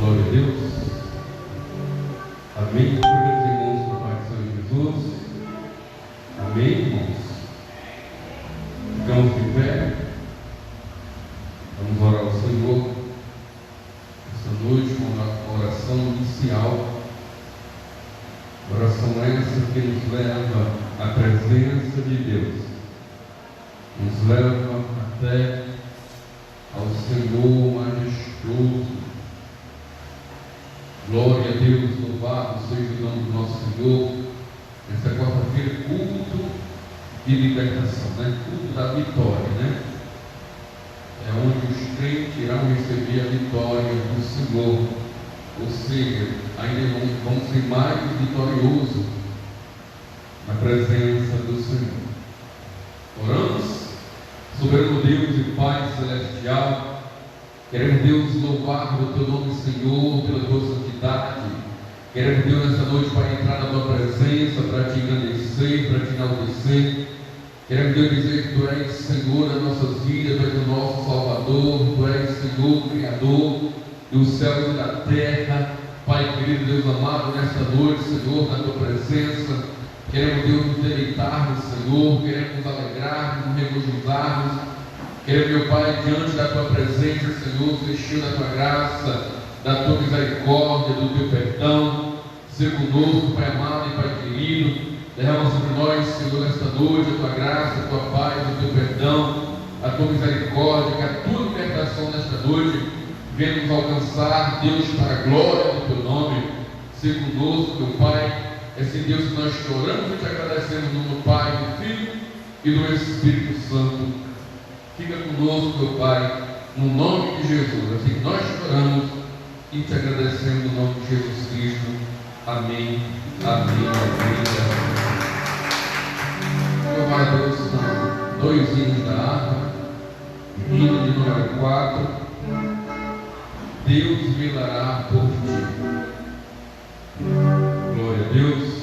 Glória a Deus. Amém. Primeiros irmãos do Pai do Senhor Jesus. Amém, irmãos. Ficamos de pé. Vamos orar ao Senhor essa noite com uma oração inicial. Oração essa que nos leva à presença de Deus, nos leva até ao Senhor majestoso. Glória a Deus, louvado seja o nome do nosso Senhor. Essa quarta-feira, culto de libertação, culto da vitória, é onde os crentes irão receber a vitória do Senhor. Ou seja, ainda vamos ser mais vitoriosos na presença do Senhor. Oramos, soberano Deus e Pai celestial, queremos, Deus, louvar o teu nome, Senhor, pela tua santidade. Queremos, Deus, nessa noite para entrar na tua presença, para te engrandecer, para te enaltecer. Queremos, Deus, dizer que tu és Senhor das nossas vidas, tu és o nosso Salvador, tu és Senhor, Criador dos céus e da terra. Pai querido, Deus amado, nesta noite, Senhor, na tua presença, queremos, Deus, nos deleitarmos, Senhor, queremos nos alegrarmos, nos regozijarmos. Queremos, meu Pai, diante da tua presença, Senhor, ser cheio da tua graça, da tua misericórdia, do teu perdão. Ser conosco, Pai amado e Pai querido. Derrama sobre nós, Senhor, nesta noite, a tua graça, a tua paz, o teu perdão, a tua misericórdia, que a tua libertação nesta noite venha nos alcançar, Deus, para a glória do teu nome. Ser conosco, meu Pai. Esse Deus que nós choramos e te agradecemos no nome do Pai, do Filho e do Espírito Santo. Fica conosco, meu Pai, no nome de Jesus. Assim que nós choramos e te agradecemos no nome de Jesus Cristo. Amém. Amém. Amém. Louvado a Deus, são 2 hinos da harpa. Hino de número 4. Deus velará por ti. Glória a Deus.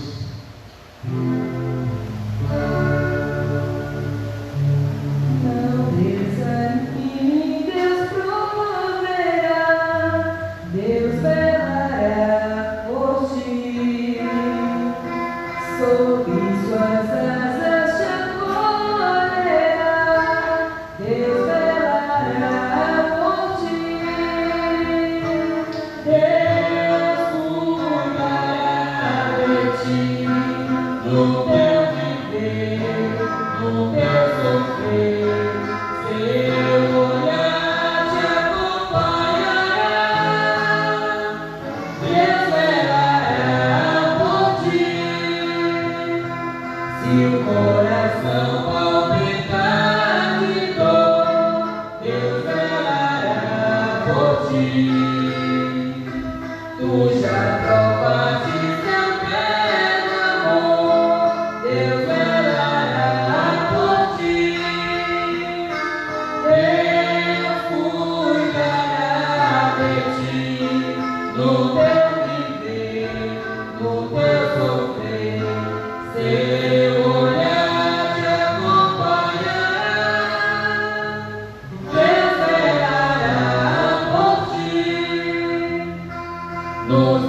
Nos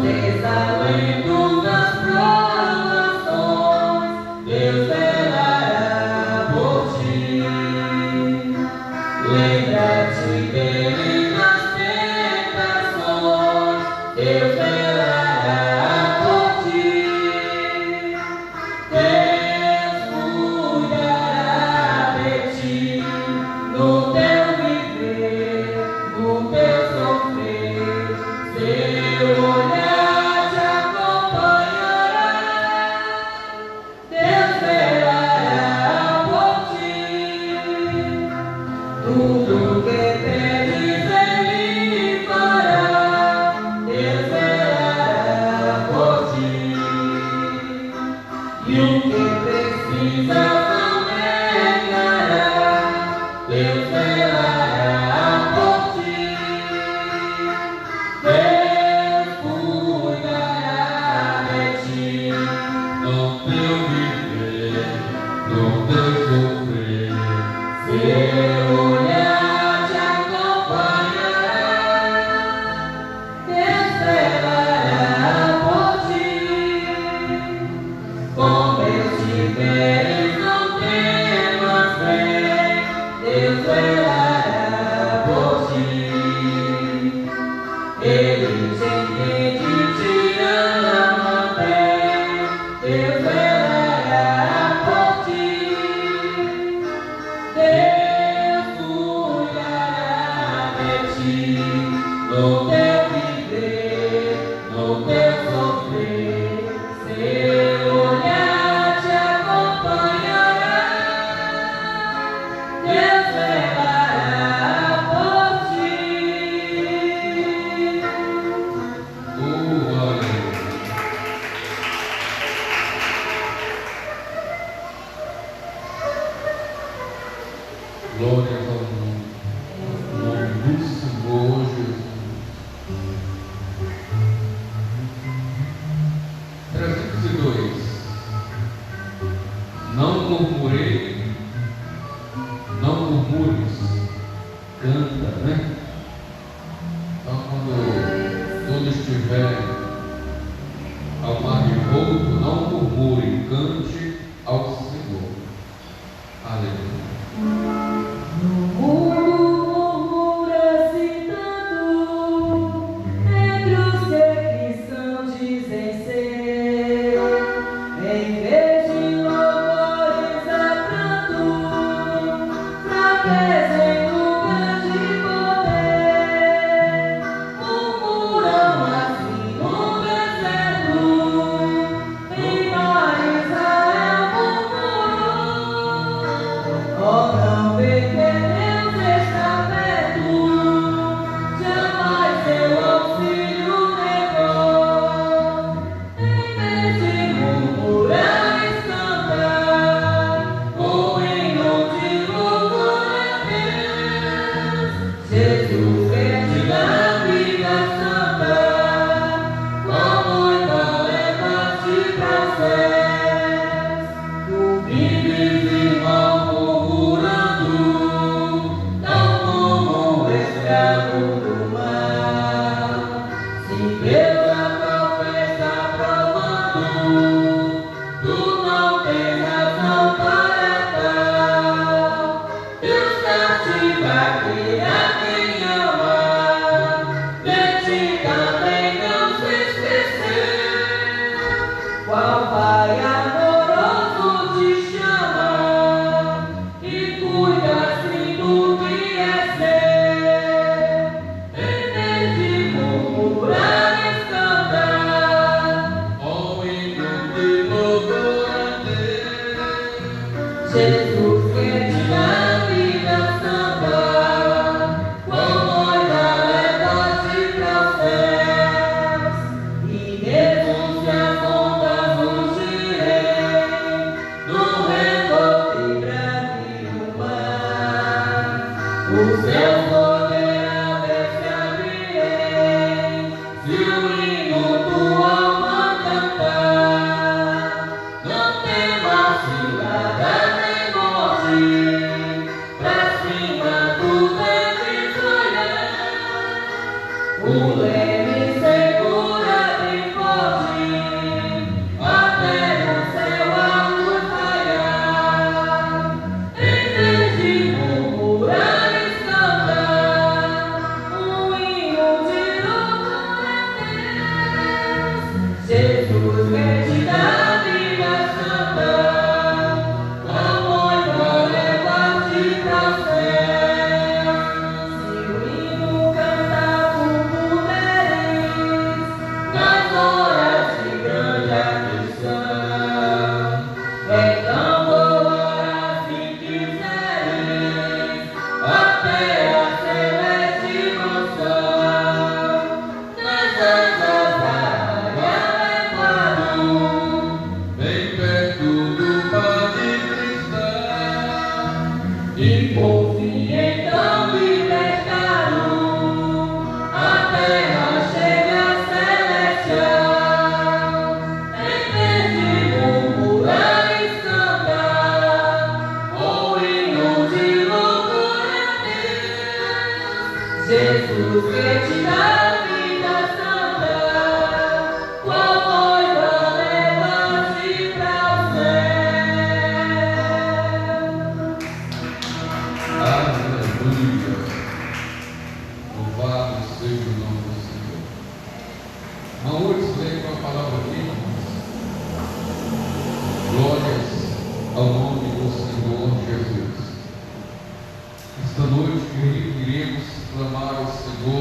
Esta noite queremos clamar ao Senhor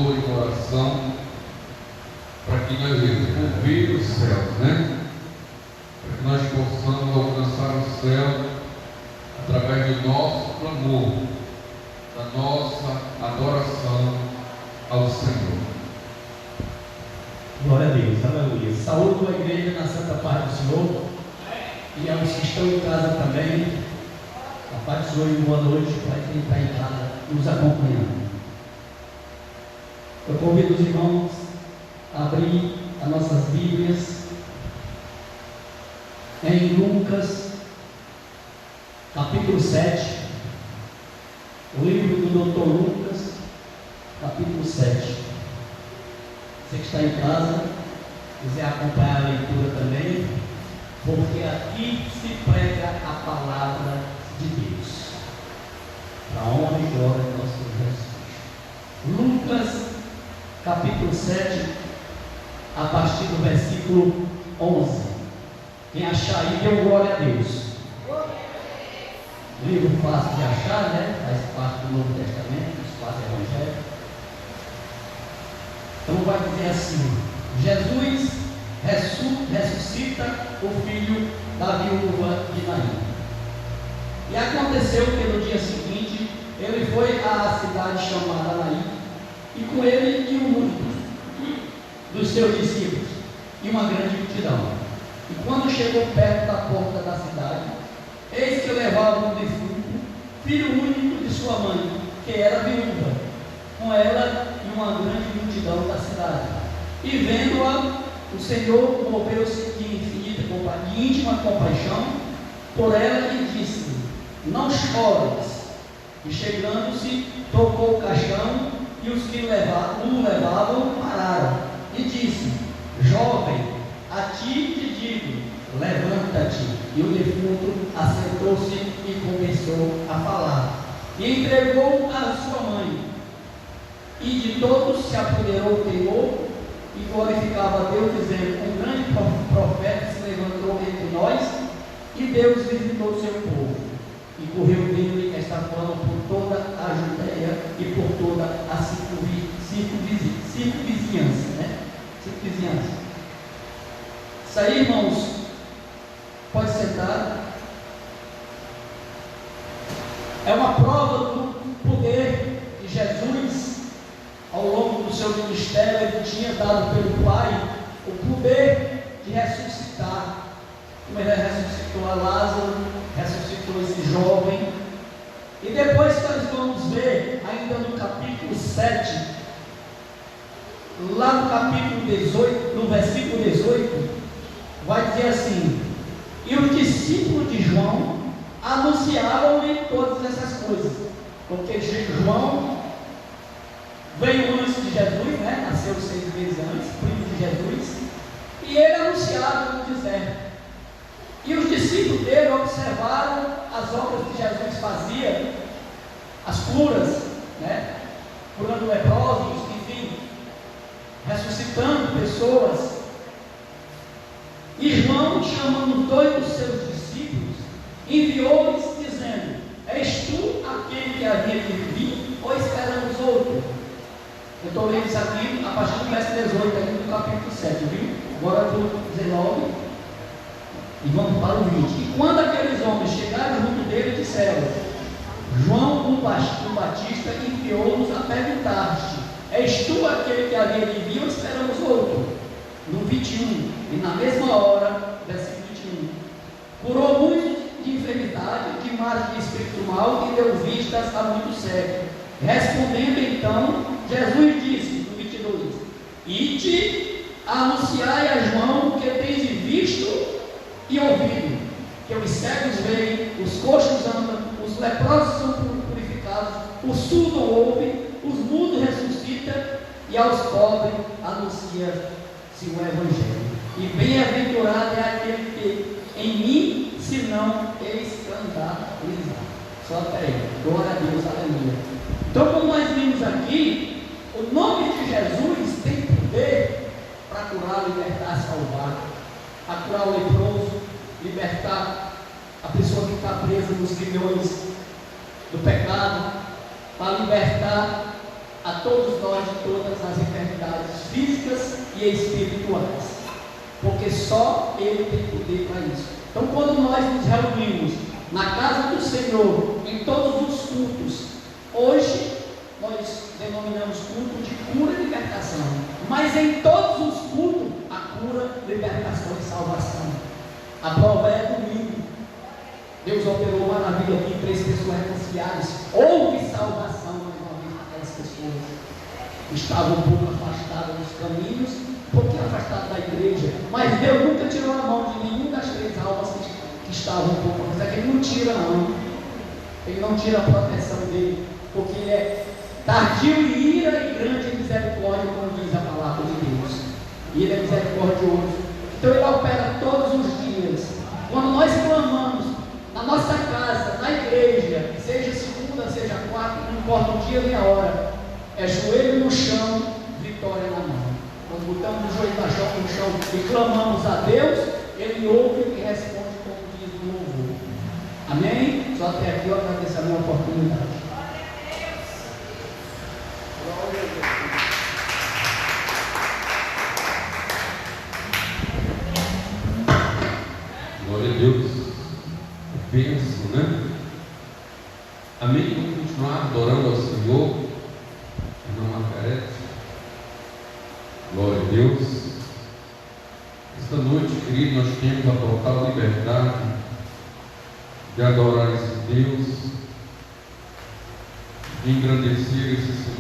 aqui nós vemos ouvir os céus, né? Para que nós possamos alcançar o céu através do nosso clamor, da nossa adoração ao Senhor. Glória a Deus, aleluia. Saúdo a igreja na santa paz do Senhor e aos que estão em casa também. A paz do Senhor e boa noite para quem está em casa nos acompanhando. Eu convido os irmãos a abrir as nossas Bíblias em Lucas, capítulo 7, o livro do Dr. Lucas, capítulo 7. Você que está em casa, quiser acompanhar a leitura também, porque aqui se prega a palavra de Deus, para a honra e glória do nosso Jesus. Lucas, capítulo 7, a partir do versículo 11. Quem achar aí, deu glória a Deus. Livro fácil de achar, né? Faz parte do Novo Testamento, dos 4 evangelhos. Então vai dizer assim: Jesus ressuscita o filho da viúva de Naim. E aconteceu que no dia seguinte ele foi à cidade chamada Naim, e com ele e muitos dos seus discípulos e uma grande multidão. E quando chegou perto da porta da cidade, eis que levava um defunto, filho único de sua mãe, que era viúva, com ela e uma grande multidão da cidade. E vendo-a, o Senhor moveu-se de íntima compaixão por ela e disse: não chores. E chegando-se, tocou o caixão, e os que o levavam pararam. E disse: jovem, a ti te digo, levanta-te. E o defunto assentou-se e começou a falar. E entregou a sua mãe. E de todos se apoderou o temor, e glorificava a Deus, dizendo: um grande profeta se levantou entre nós, e Deus visitou o seu povo. E correu dele esta fama por toda a Judeia e por toda a circunvizinhança, né? Circunvizinhança. Isso aí, irmãos, pode sentar. É uma prova do poder de Jesus. Ao longo do seu ministério, ele tinha dado pelo Pai o poder de ressuscitar. Como ele ressuscitou a Lázaro, ressuscitou esse jovem. E depois que nós vamos ver, ainda no capítulo 7, lá no capítulo 18, no versículo 18, vai dizer assim: e os discípulos de João anunciaram-lhe todas essas coisas, porque João veio antes de Jesus, né? Nasceu 6 meses antes, primo de Jesus, e ele anunciava no deserto. E os discípulos dele observaram as obras que Jesus fazia, as curas, né? Curando leprosos, enfim, ressuscitando pessoas. E João, chamando 2 dos seus discípulos, enviou-lhes dizendo: és tu aquele que havia de vir, ou esperamos outro? Eu estou lendo isso aqui a partir do verso 18, aqui do capítulo 7, viu? Agora para o 19 e vamos para o 20. E quando aqueles homens chegaram junto dele, disseram: João o Batista enviou-nos a perguntar-te: és tu aquele que havia de vir, ou esperamos outro? No 21, e na mesma hora, versículo 21, curou muitos de enfermidade, de males de espírito mau, e deu vistas a muitos cegos. Respondendo então, Jesus disse, no 22, ide, anunciai a João o que tens visto e ouvido, que os cegos veem, os coxos andam, os leprosos são purificados, o surdo ouve, os mudos ressuscita, e aos pobres anuncia-se o Evangelho. E bem-aventurado é aquele que em mim se não escandalizar. Só até aí. Glória a Deus, aleluia. Então, como nós vimos aqui, o nome de Jesus tem poder para curar, libertar, salvar, a curar o leproso, libertar a pessoa que está presa nos grilhões do pecado, para libertar a todos nós de todas as enfermidades físicas e espirituais, porque só Ele tem poder para isso. Então, quando nós nos reunimos na casa do Senhor, em todos os cultos, hoje nós denominamos culto de cura e libertação, mas em todos os cultos, a cura, libertação e salvação. A prova é domingo. Deus operou maravilha aqui, 3 pessoas reconciliadas. Houve salvação mais uma vez para aquelas pessoas que estavam um pouco afastadas dos caminhos, um pouquinho afastadas da igreja, mas Deus nunca tirou a mão de nenhuma das 3 almas que estavam um pouco afastadas. Ele não tira, não. Ele não tira a proteção dele, porque Ele é tardio em ira e grande em misericórdia, como diz a palavra de Deus. E Ele é misericordioso. Então Ele opera todos os dias. Quando nós clamamos na nossa casa, na igreja, seja segunda, seja quarta, não importa o dia nem a hora, é joelho no chão, vitória na mão. Nós botamos o joelho no chão e clamamos a Deus, Ele ouve e responde como diz o louvor. Amém? Só até aqui eu agradeço a minha oportunidade. Glória a Deus. Bênção, né? Amém? Vamos continuar adorando ao Senhor, não acarece. Glória a Deus. Esta noite, querido, nós temos a total liberdade de adorar esse Deus, de engrandecer esse Senhor.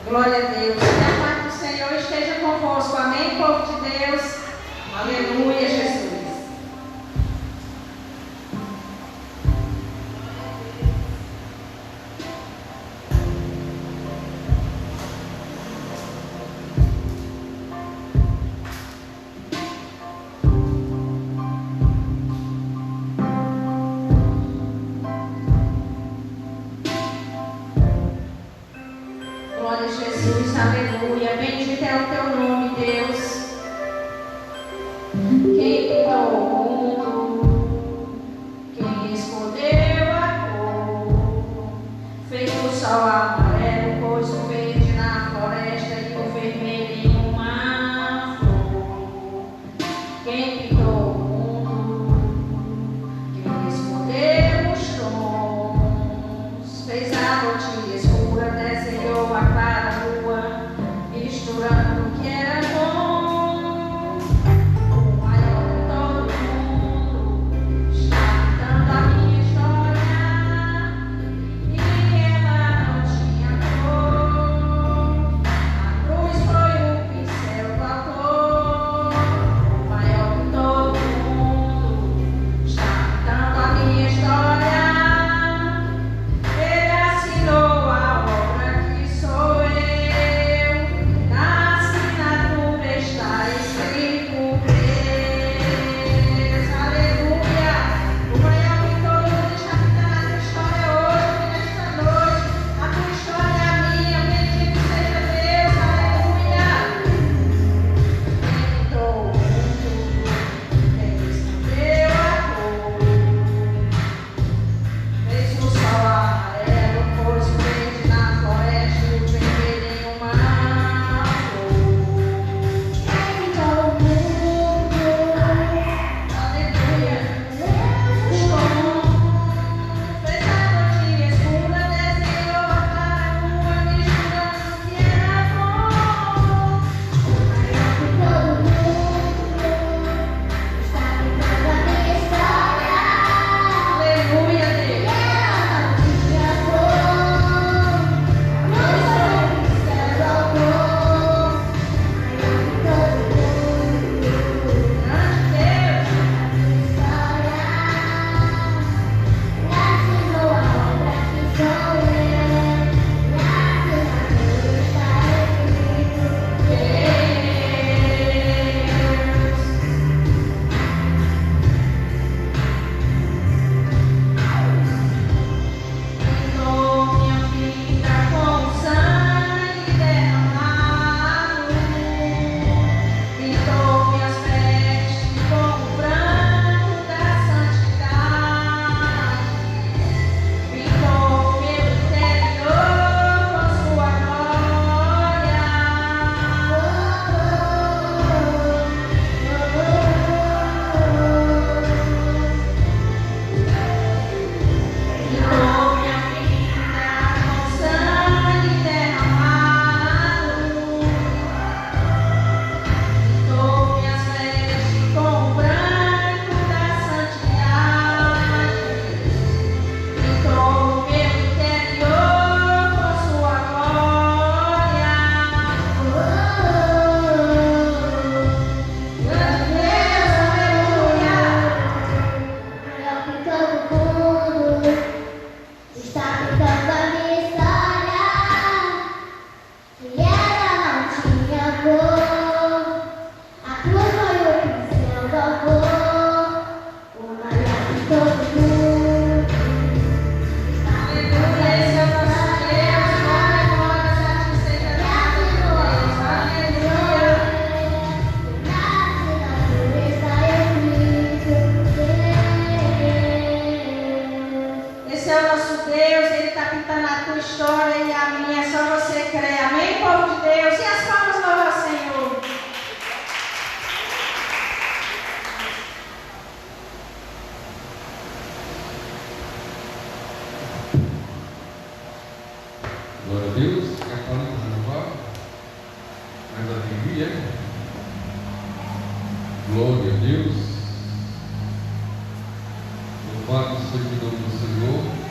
Glória a Deus. Que a paz do Senhor esteja convosco. Amém, povo de Deus. Aleluia, Jesus. Glória a Jesus, aleluia. Bendito é o teu nome, Deus. Quem criou o mundo, quem escolheu a cor, fez o sol amarelo, pôs o verde na floresta e o vermelho em uma flor. Quem pintou o mundo, quem escolheu os tons, fez a noite escura, desenhou a clara lua, misturando o que era bom. O maior alegria. Glória a Deus. Louvado seja o nome do Senhor.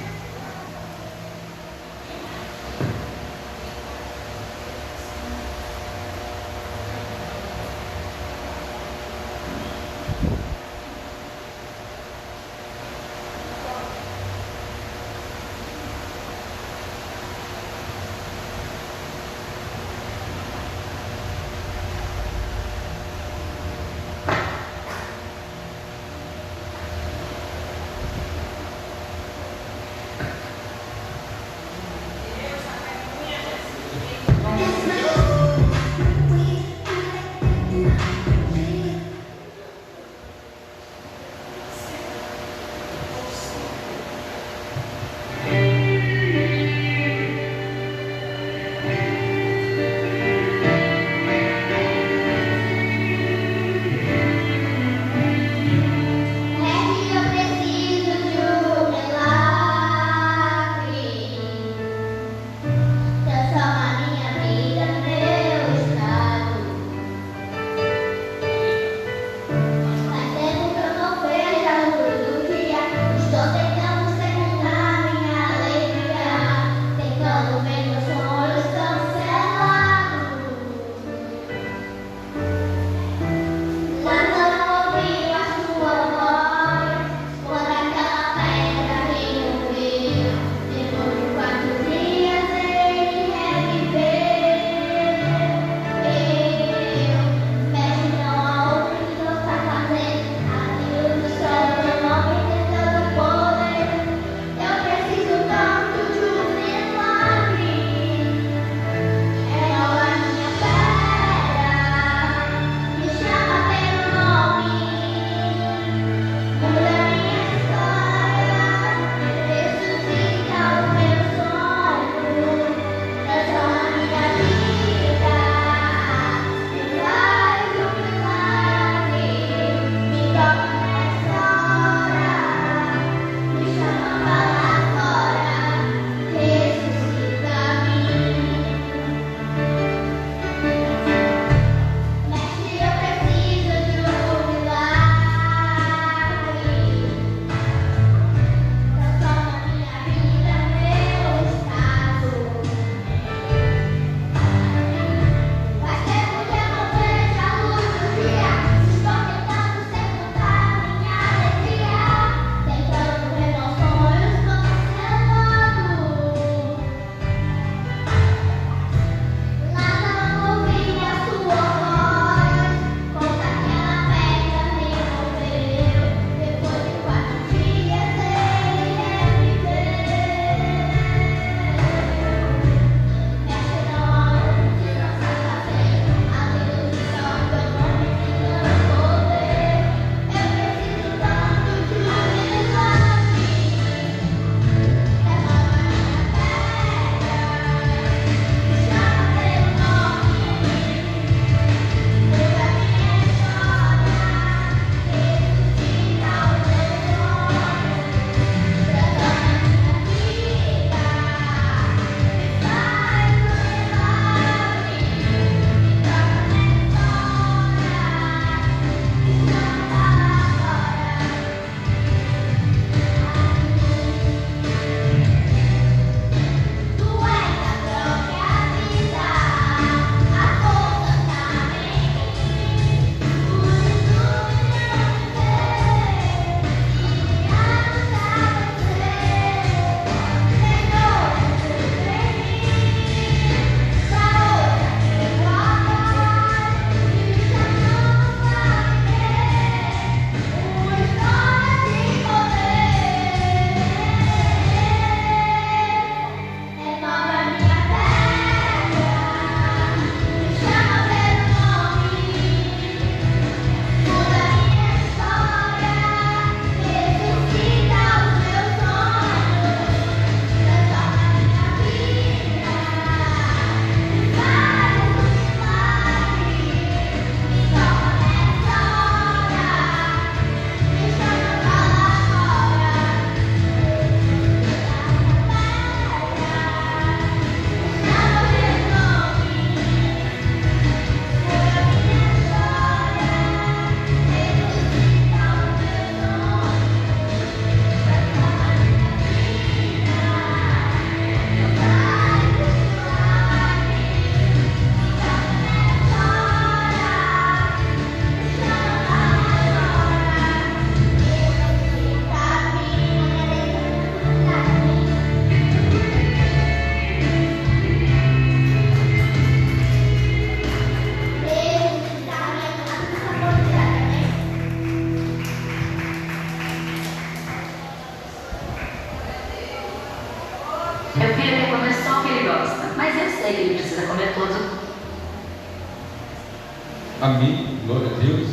Amém. Glória a Deus.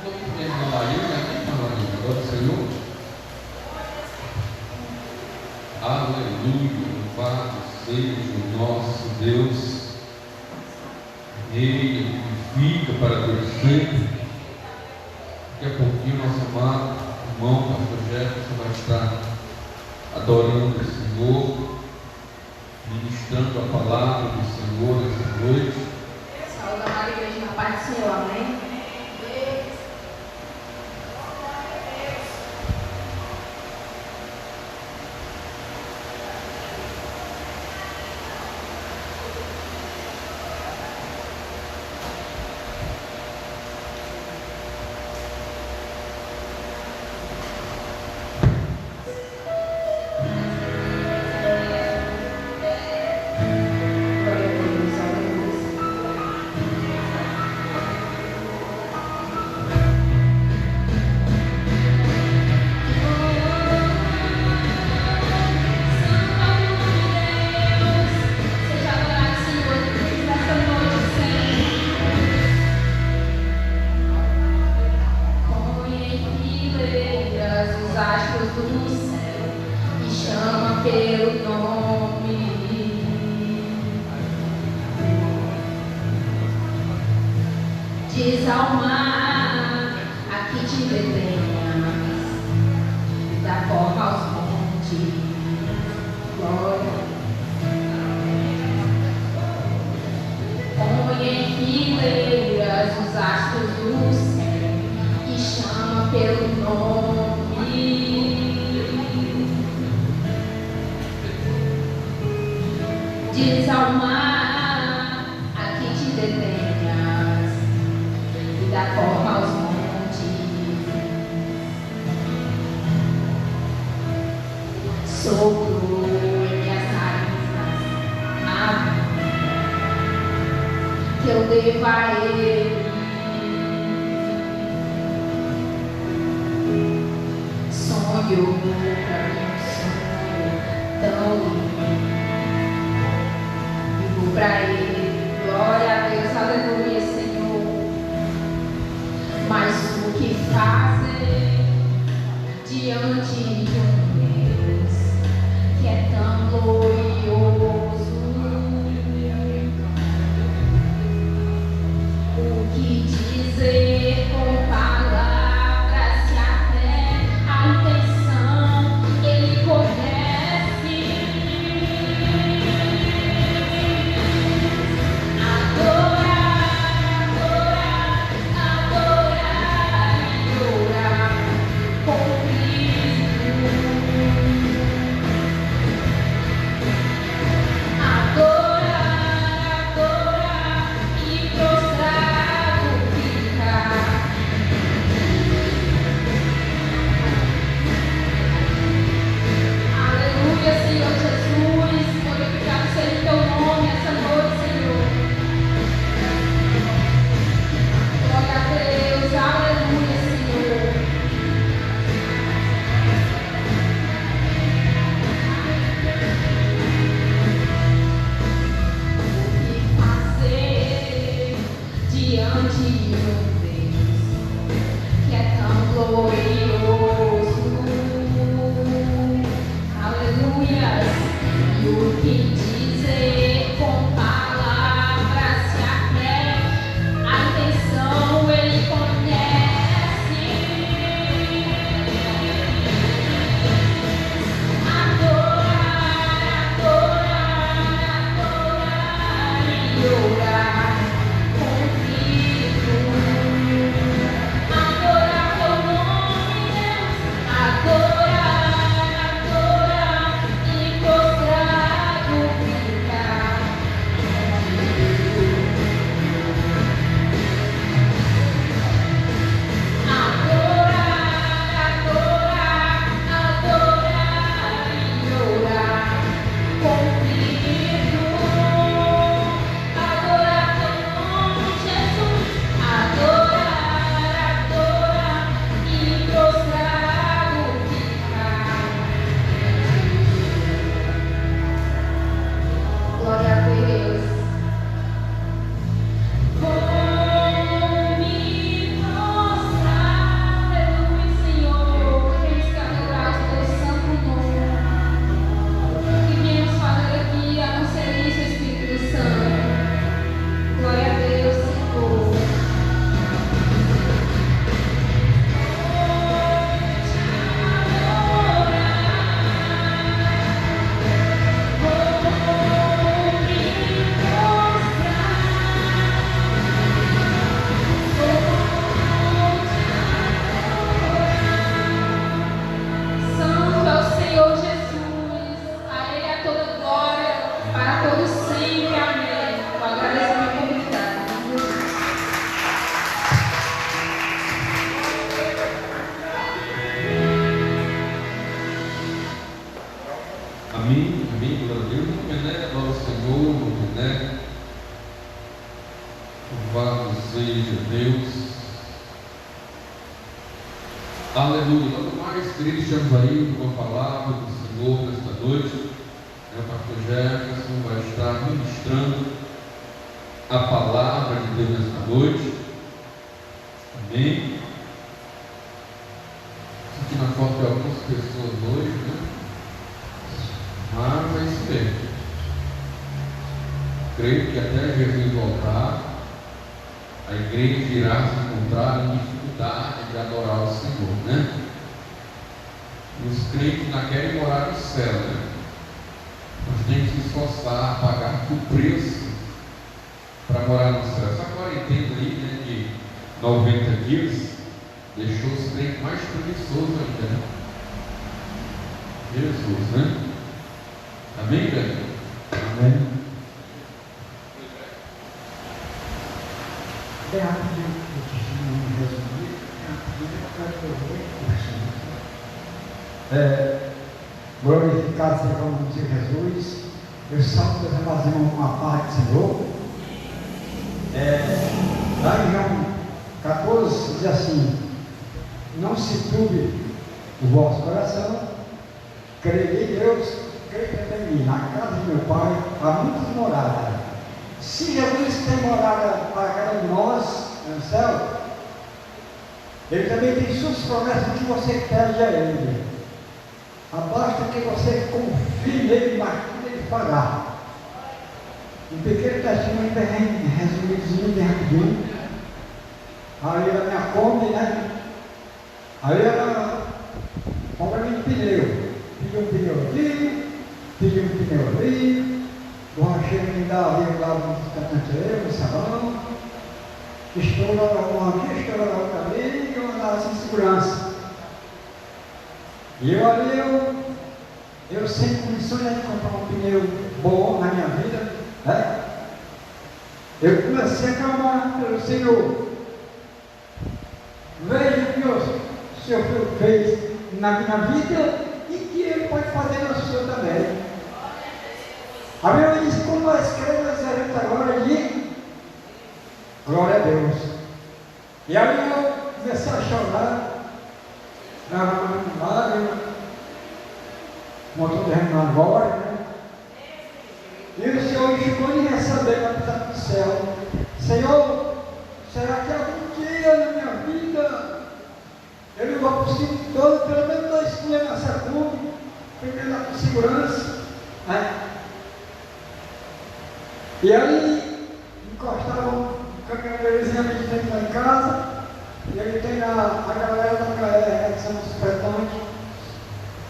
Glória a Deus. Glória ao Senhor. Aleluia. Louvado seja o nosso Deus. Ele fica para Deus sempre. Daqui a pouquinho, nosso amado irmão, pastor Jefferson, vai estar adorando o Senhor, ministrando a palavra do Senhor nessa noite. Saúde, amada igreja, na paz do Senhor, amém? Adorar teu nome. Louvado seja Deus. Aleluia. Logo mais, queridos, estamos aí com uma palavra do Senhor nesta noite. O pastor Jefferson vai estar ministrando a palavra de Deus nesta noite. Amém. Aqui na foto de algumas pessoas hoje, né? Mas é isso mesmo. Creio que até Jesus voltar, a igreja irá se encontrar em dificuldade de adorar o Senhor, né? E os crentes não querem morar no céu, né? Nós temos que se esforçar, pagar o preço para morar no céu. Essa quarentena aí, né, de 90 dias, deixou os crentes mais preguiçosos ainda, né? Jesus, né? Amém, velho? Amém. Bem rapidinho, eu te chamo de resumir, glorificado seja o nome de Jesus. Eu salto Deus fazer uma paz do Senhor. Lá em João 14 diz assim: não se turbe o vosso coração, creio em Deus, creio também em mim. Na casa de meu Pai há muitas moradas. Se Jesus tem morada para cada um de nós no céu, Ele também tem suas promessas que você pede a Ele. Basta que você confie nele, mas tudo Ele fará. Um pequeno testemunho bem resumidozinho, bem rapidinho. Aí a minha Kombi, né? Aí ela compra de pneu. Pediu um pneu aqui, pediu um pneu ali. O borracheiro me dá ali lá no canteiro, no salão. Estoura uma aqui, estoura outra ali, e eu andava sem segurança. E eu ali, eu sem condições de comprar um pneu bom na minha vida, né? Eu comecei a clamar pelo Senhor. Veja o que o Senhor fez na minha vida e que Ele pode fazer na sua também. A Bíblia diz: como nós cremos agora de glória a Deus. E aí eu comecei a chorar, lágrimas, motor derramando agora, né? E o Senhor chegou em receber para pisar para o céu. Senhor, será que algum dia na minha vida eu não vou conseguir todo, pelo menos 2 dias nessa curva, primeiro lá com segurança, né? E aí encostava um caminhoneirozinho que tem lá em casa, e ele tem a galera da KR, que são os fretantes,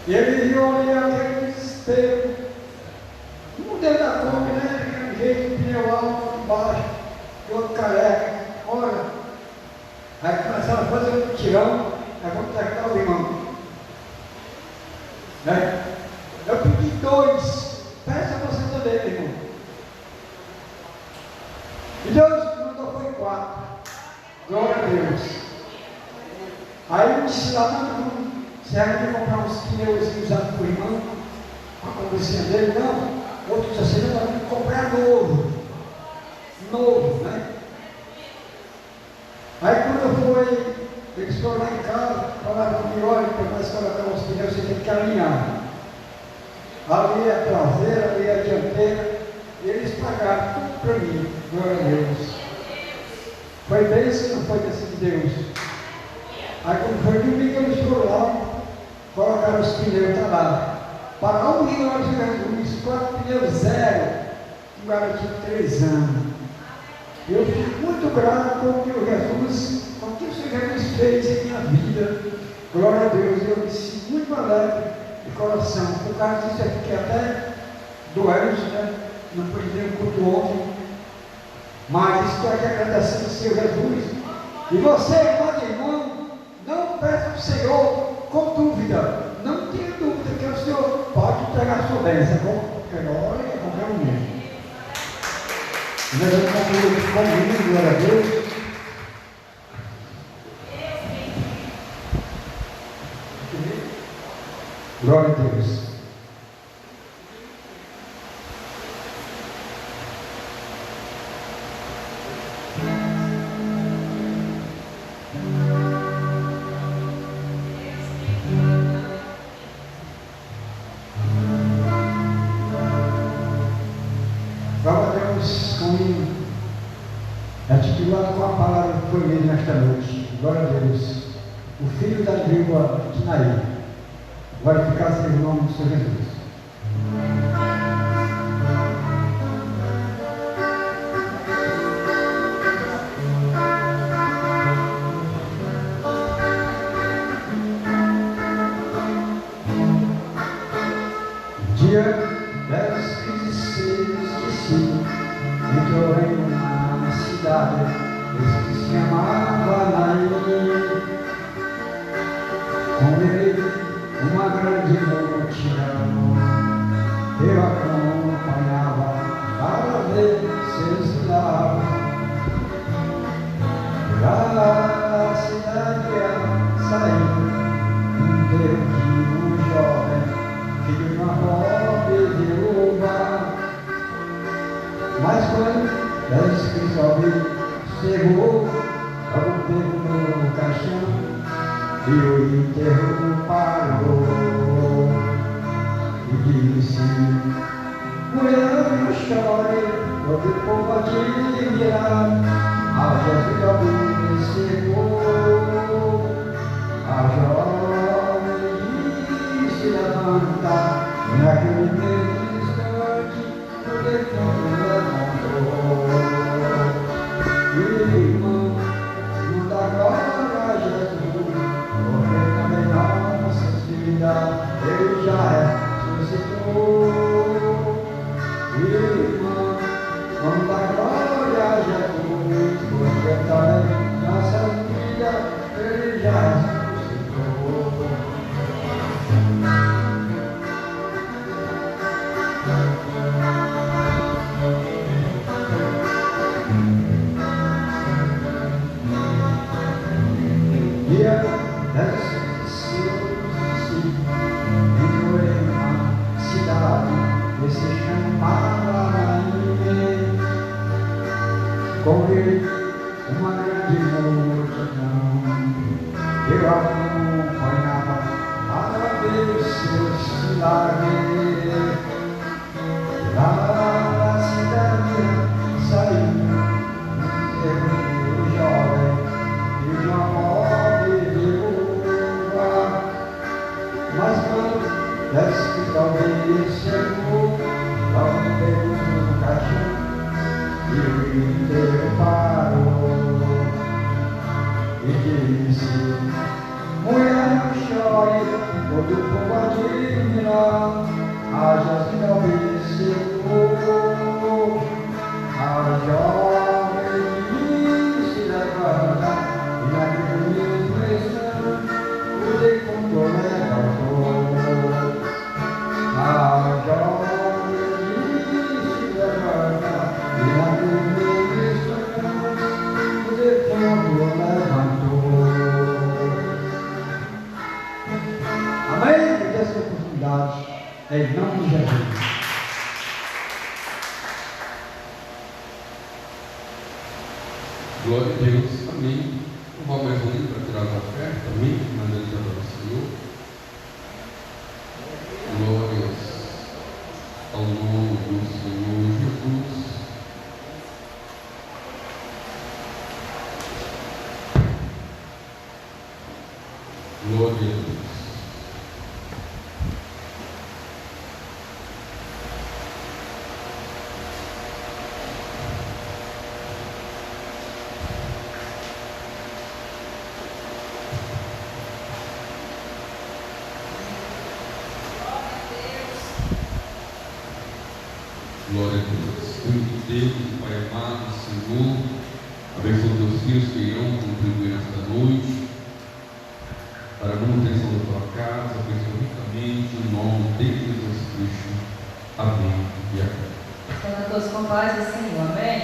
e ele viu ali aquele desespero, um dentro da Kombi, né? Aquele jeito, pneu alto, embaixo, e outro careca, olha. Aí começaram a fazer um tirão, aí vamos tacar o irmão. Né? Eu pedi 2, peça você também, irmão. E Deus mandou foi 4. Glória a Deus. Aí eu disse lá, não, você vai comprar uns pneus usados por irmão, a conversinha dele, não. Outro disse assim, não, vamos comprar novo. Novo, né? Aí quando eu fui, eles foram lá em casa, falaram comigo: olha, para nós colocar os pneus, você tem que alinhar. Ali é a traseira, ali é a dianteira. E eles pagaram tudo para mim, glória a Deus. Foi bênção, não foi bênção de Deus. Aí quando foi domingo, eles foram lá, colocaram os pneus, tá lá. Pagaram um milhão de Jesus, 4 pneus zero, um garoto de 3 anos. Eu fico muito grato com o que o Jesus, com o que o Senhor Jesus fez em minha vida. Glória a Deus, eu me sinto muito alegre de coração. Por causa disso, eu fiquei até doente, né? Não pude ter um culto ontem, mas estou aqui agradecendo ao Senhor Jesus. E você, irmão, irmão, não peça ao Senhor com dúvida, não tenha dúvida que o Senhor pode entregar a sua bênção com qualquer hora e a qualquer momento. Nós vamos concluir comigo, glória a Deus. Glória a Deus. Articulado com a palavra que foi lida nesta noite. Glória a Deus. O Filho da língua Tinaí. Glorificado seja o nome do Senhor Jesus. Dia 10, 15, 6, discípulos entrou em uma cidade que se chamava Naim. Com ele uma grande multidão, eu acompanhava para ver seus milagres. Da cidade saiu um Deus de um jovem, filho de uma pobre viúva. Mas quando Jesus Cristo chegou, logo pegou no caixão e o enterro parou. E disse: mulher, não chore, todo o povo admirar. A Jesus obedeceu. A jovem se levanta, naquele mesmo instante o defunto levantou. Irmão, não dá glória a Jesus, porque também nossas vidas ele já ressuscitou. Irmão, não dá glória a Jesus, porque também nossas vidas ele já ressuscitou. Dia 10 entrou em uma cidade que se chamava Naim. Com ele uma grande multidão, eu acompanhava para ver seus milagres. Da cidade saiu um jovem e de uma pobre viúva. Mas quando Jesus Cristo chegou, logo pegou no caixão e o enterro parou. E disse: mulher, não chore, todo o povo admira. A Jesus obedeceu. A jovem se levanta, e naquele mesmo instante o defunto levantou. A jovem se levanta, e naquele mesmo instante o defunto levantou. Amém? Que essa oportunidade é em nome de Jesus. Glória a Deus, amém. Vamos mais um para tirar a oferta, amém? Mandando para o Senhor. Glórias ao nome do Senhor Jesus. Glória a Deus. Glória a Deus. Espírito de Deus, Pai amado, Senhor, abençoa os teus filhos que irão contribuir nesta noite para a manutenção da tua casa, abençoa ricamente o nome de Jesus Cristo. Amém e amém. Estando a todos com paz do Senhor, amém?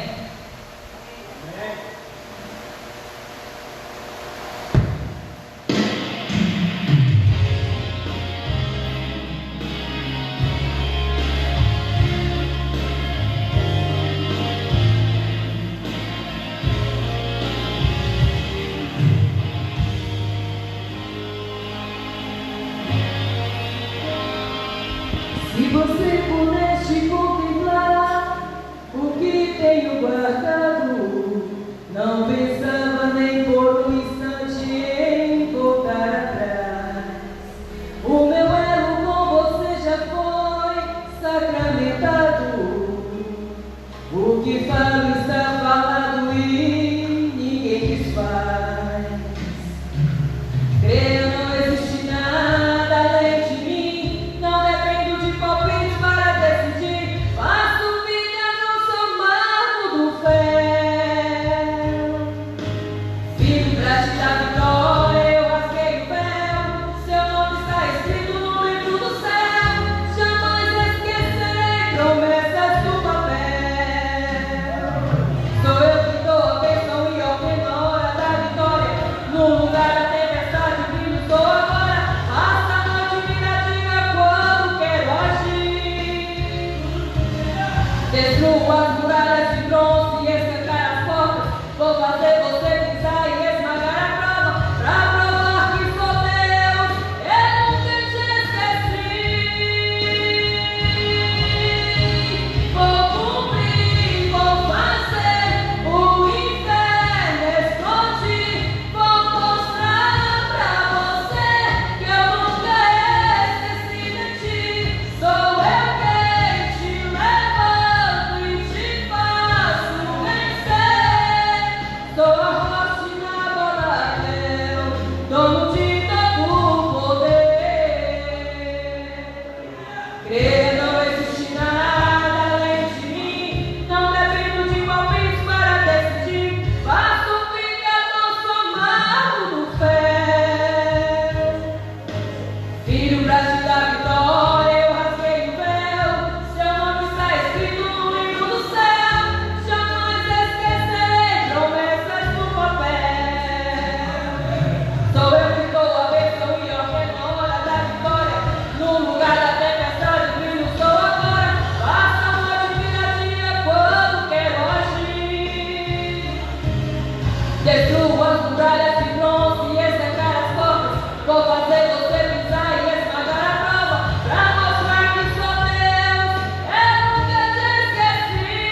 Destrua as muralhas de bronze e estancar as portas. Vou fazer você pisar e esmagar a prova, pra mostrar que sou Deus. Eu nunca te esqueci.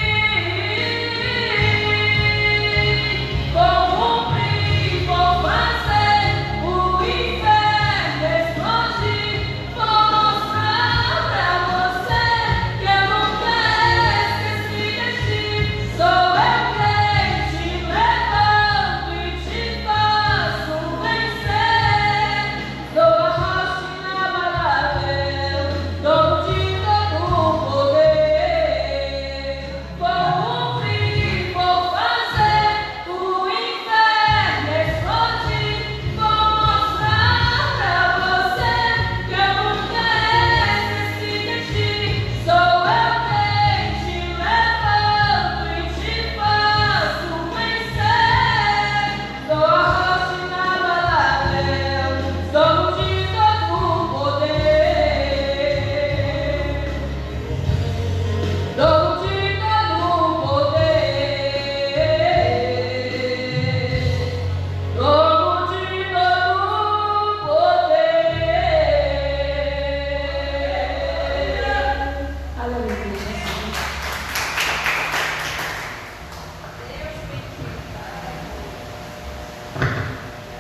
Vou cumprir, vou fazer o inferno explodir. Vou mostrar pra você que eu nunca esqueci de ti. Sou eu quem te levanto e te faço vencer. Sou a rocha inabalável, dono de todo o poder. Vou cumprir, vou fazer o inferno explodir. Vou mostrar pra você que eu nunca esqueci de ti. Sou eu quem te levanto e te faço vencer. Sou a rocha inabalável, dono de todo o poder. Dono de todo o poder. Dono de todo o poder. Aleluia.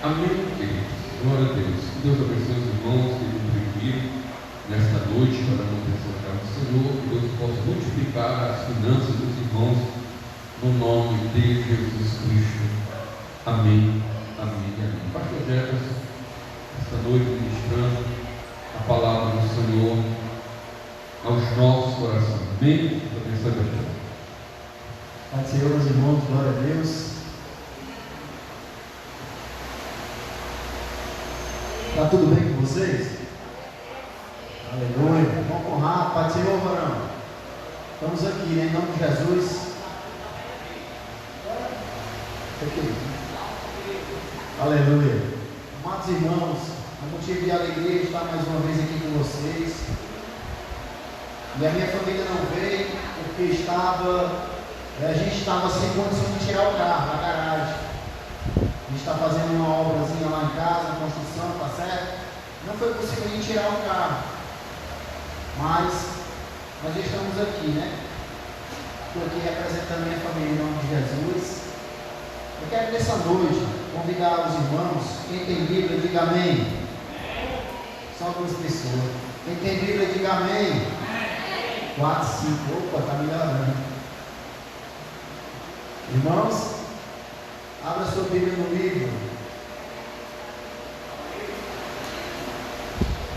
Amém, queridos. Glória a Deus. Que Deus abençoe os irmãos que nos reuniram nesta noite para anunciar a casa do Senhor. Que Deus possa multiplicar as finanças dos irmãos no nome de Jesus Cristo. Amém. Amém e amém. Pastor Jefferson, esta noite ministrando a palavra do Senhor aos nossos corações. Amém. Deus abençoe a todos. Pai do Senhor, meus irmãos, glória a Deus. Está tudo bem com vocês? Aleluia. Vamos honrar, Pai do Senhor, varão. Estamos aqui, né, em nome de Jesus. Aleluia. Amados irmãos, é um motivo de alegria estar mais uma vez aqui com vocês. E a minha família não veio porque a gente estava sem condição de tirar o carro da garagem. A gente está fazendo uma obrazinha lá em casa, construção, tá certo? Não foi possível nem tirar o carro. Mas nós estamos aqui, né? Estou aqui representando minha família em nome de Jesus. Eu quero nessa noite convidar os irmãos. Quem tem Bíblia, diga amém. Só duas pessoas. Quem tem Bíblia, diga amém. 4, 5. Opa, está melhorando. Irmãos, abra sua Bíblia no livro.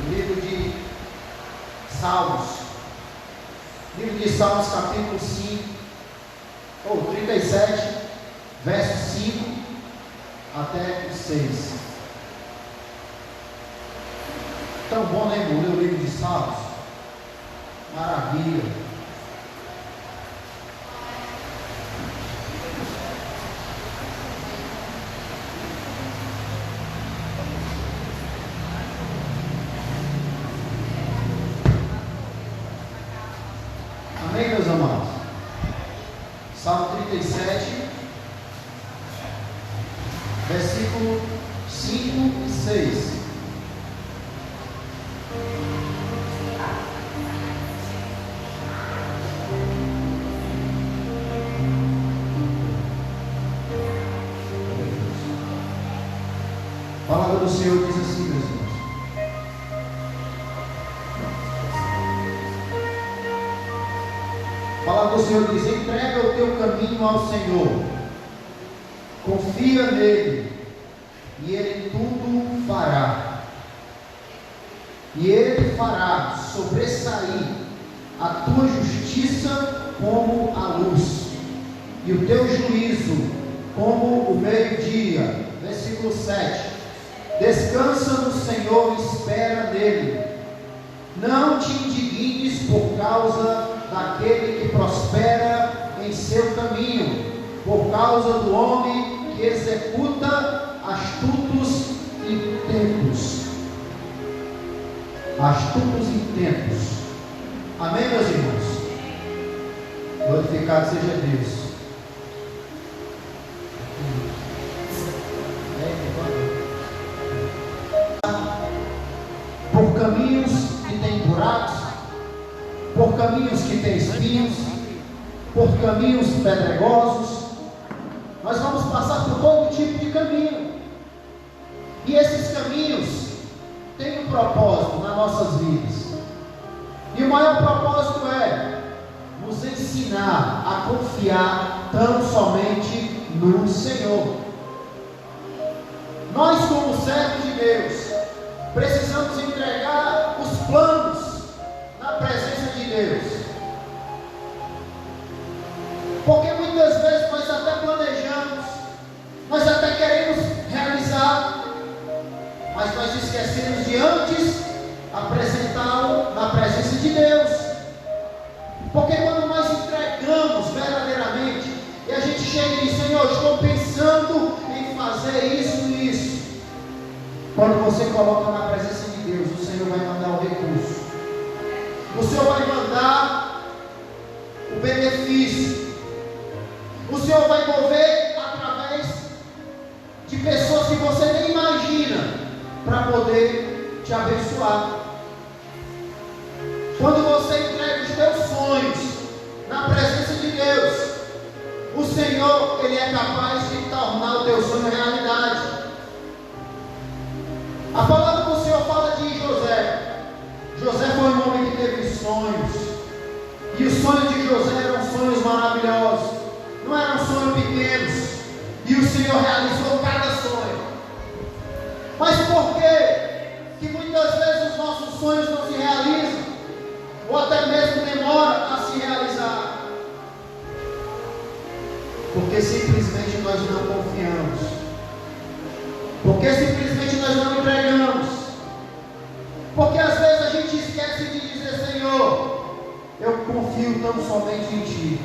No livro de Salmos. Livro de Salmos, capítulo 5, ou 37, verso 5 até o 6. Tão bom, né, irmão, ler o livro de Salmos? Maravilha. Amém, meus amados? Salmo 37, versículo 5 e 6. A palavra do Senhor diz assim, meus irmãos. A palavra do Senhor diz: entrega o teu caminho ao Senhor, confia nele, e ele tudo fará. E ele fará sobressair a tua justiça como a luz, e o teu juízo como o meio-dia. Versículo 7. Descansa no Senhor e espera nele. Não te indignes por causa daquele que prospera em seu caminho, por causa do homem que executa astutos intentos. Astutos intentos. Amém, meus irmãos? Glorificado seja Deus. por caminhos que têm buracos, por caminhos que têm espinhos, por caminhos pedregosos. Nós vamos passar por todo tipo de caminho. E esses caminhos têm um propósito nas nossas vidas. E o maior propósito é nos ensinar a confiar tão somente no Senhor. Nós, como servos de Deus, precisamos entregar os planos na presença de Deus. Porque muitas vezes nós até planejamos, nós até queremos realizar, mas nós esquecemos de antes apresentá-lo na presença de Deus. Porque quando nós entregamos verdadeiramente, e a gente chega e diz: Senhor, estou pensando em fazer isso e isso. Quando você coloca na presença de Deus, o Senhor vai mandar o recurso, o Senhor vai mandar o benefício, o Senhor vai mover através de pessoas que você nem imagina, para poder te abençoar. Quando você entrega os teus sonhos na presença de Deus, o Senhor, Ele é capaz de tornar o teu sonho realidade. A palavra do Senhor fala de José. José foi um homem que teve sonhos, e os sonhos de José eram sonhos maravilhosos, não eram sonhos pequenos, e o Senhor realizou cada sonho. Mas por que muitas vezes os nossos sonhos não se realizam, ou até mesmo demoram a se realizar? Porque simplesmente nós não confiamos, porque simplesmente nós não entregamos, porque às vezes a gente esquece de dizer: Senhor, eu confio tão somente em Ti.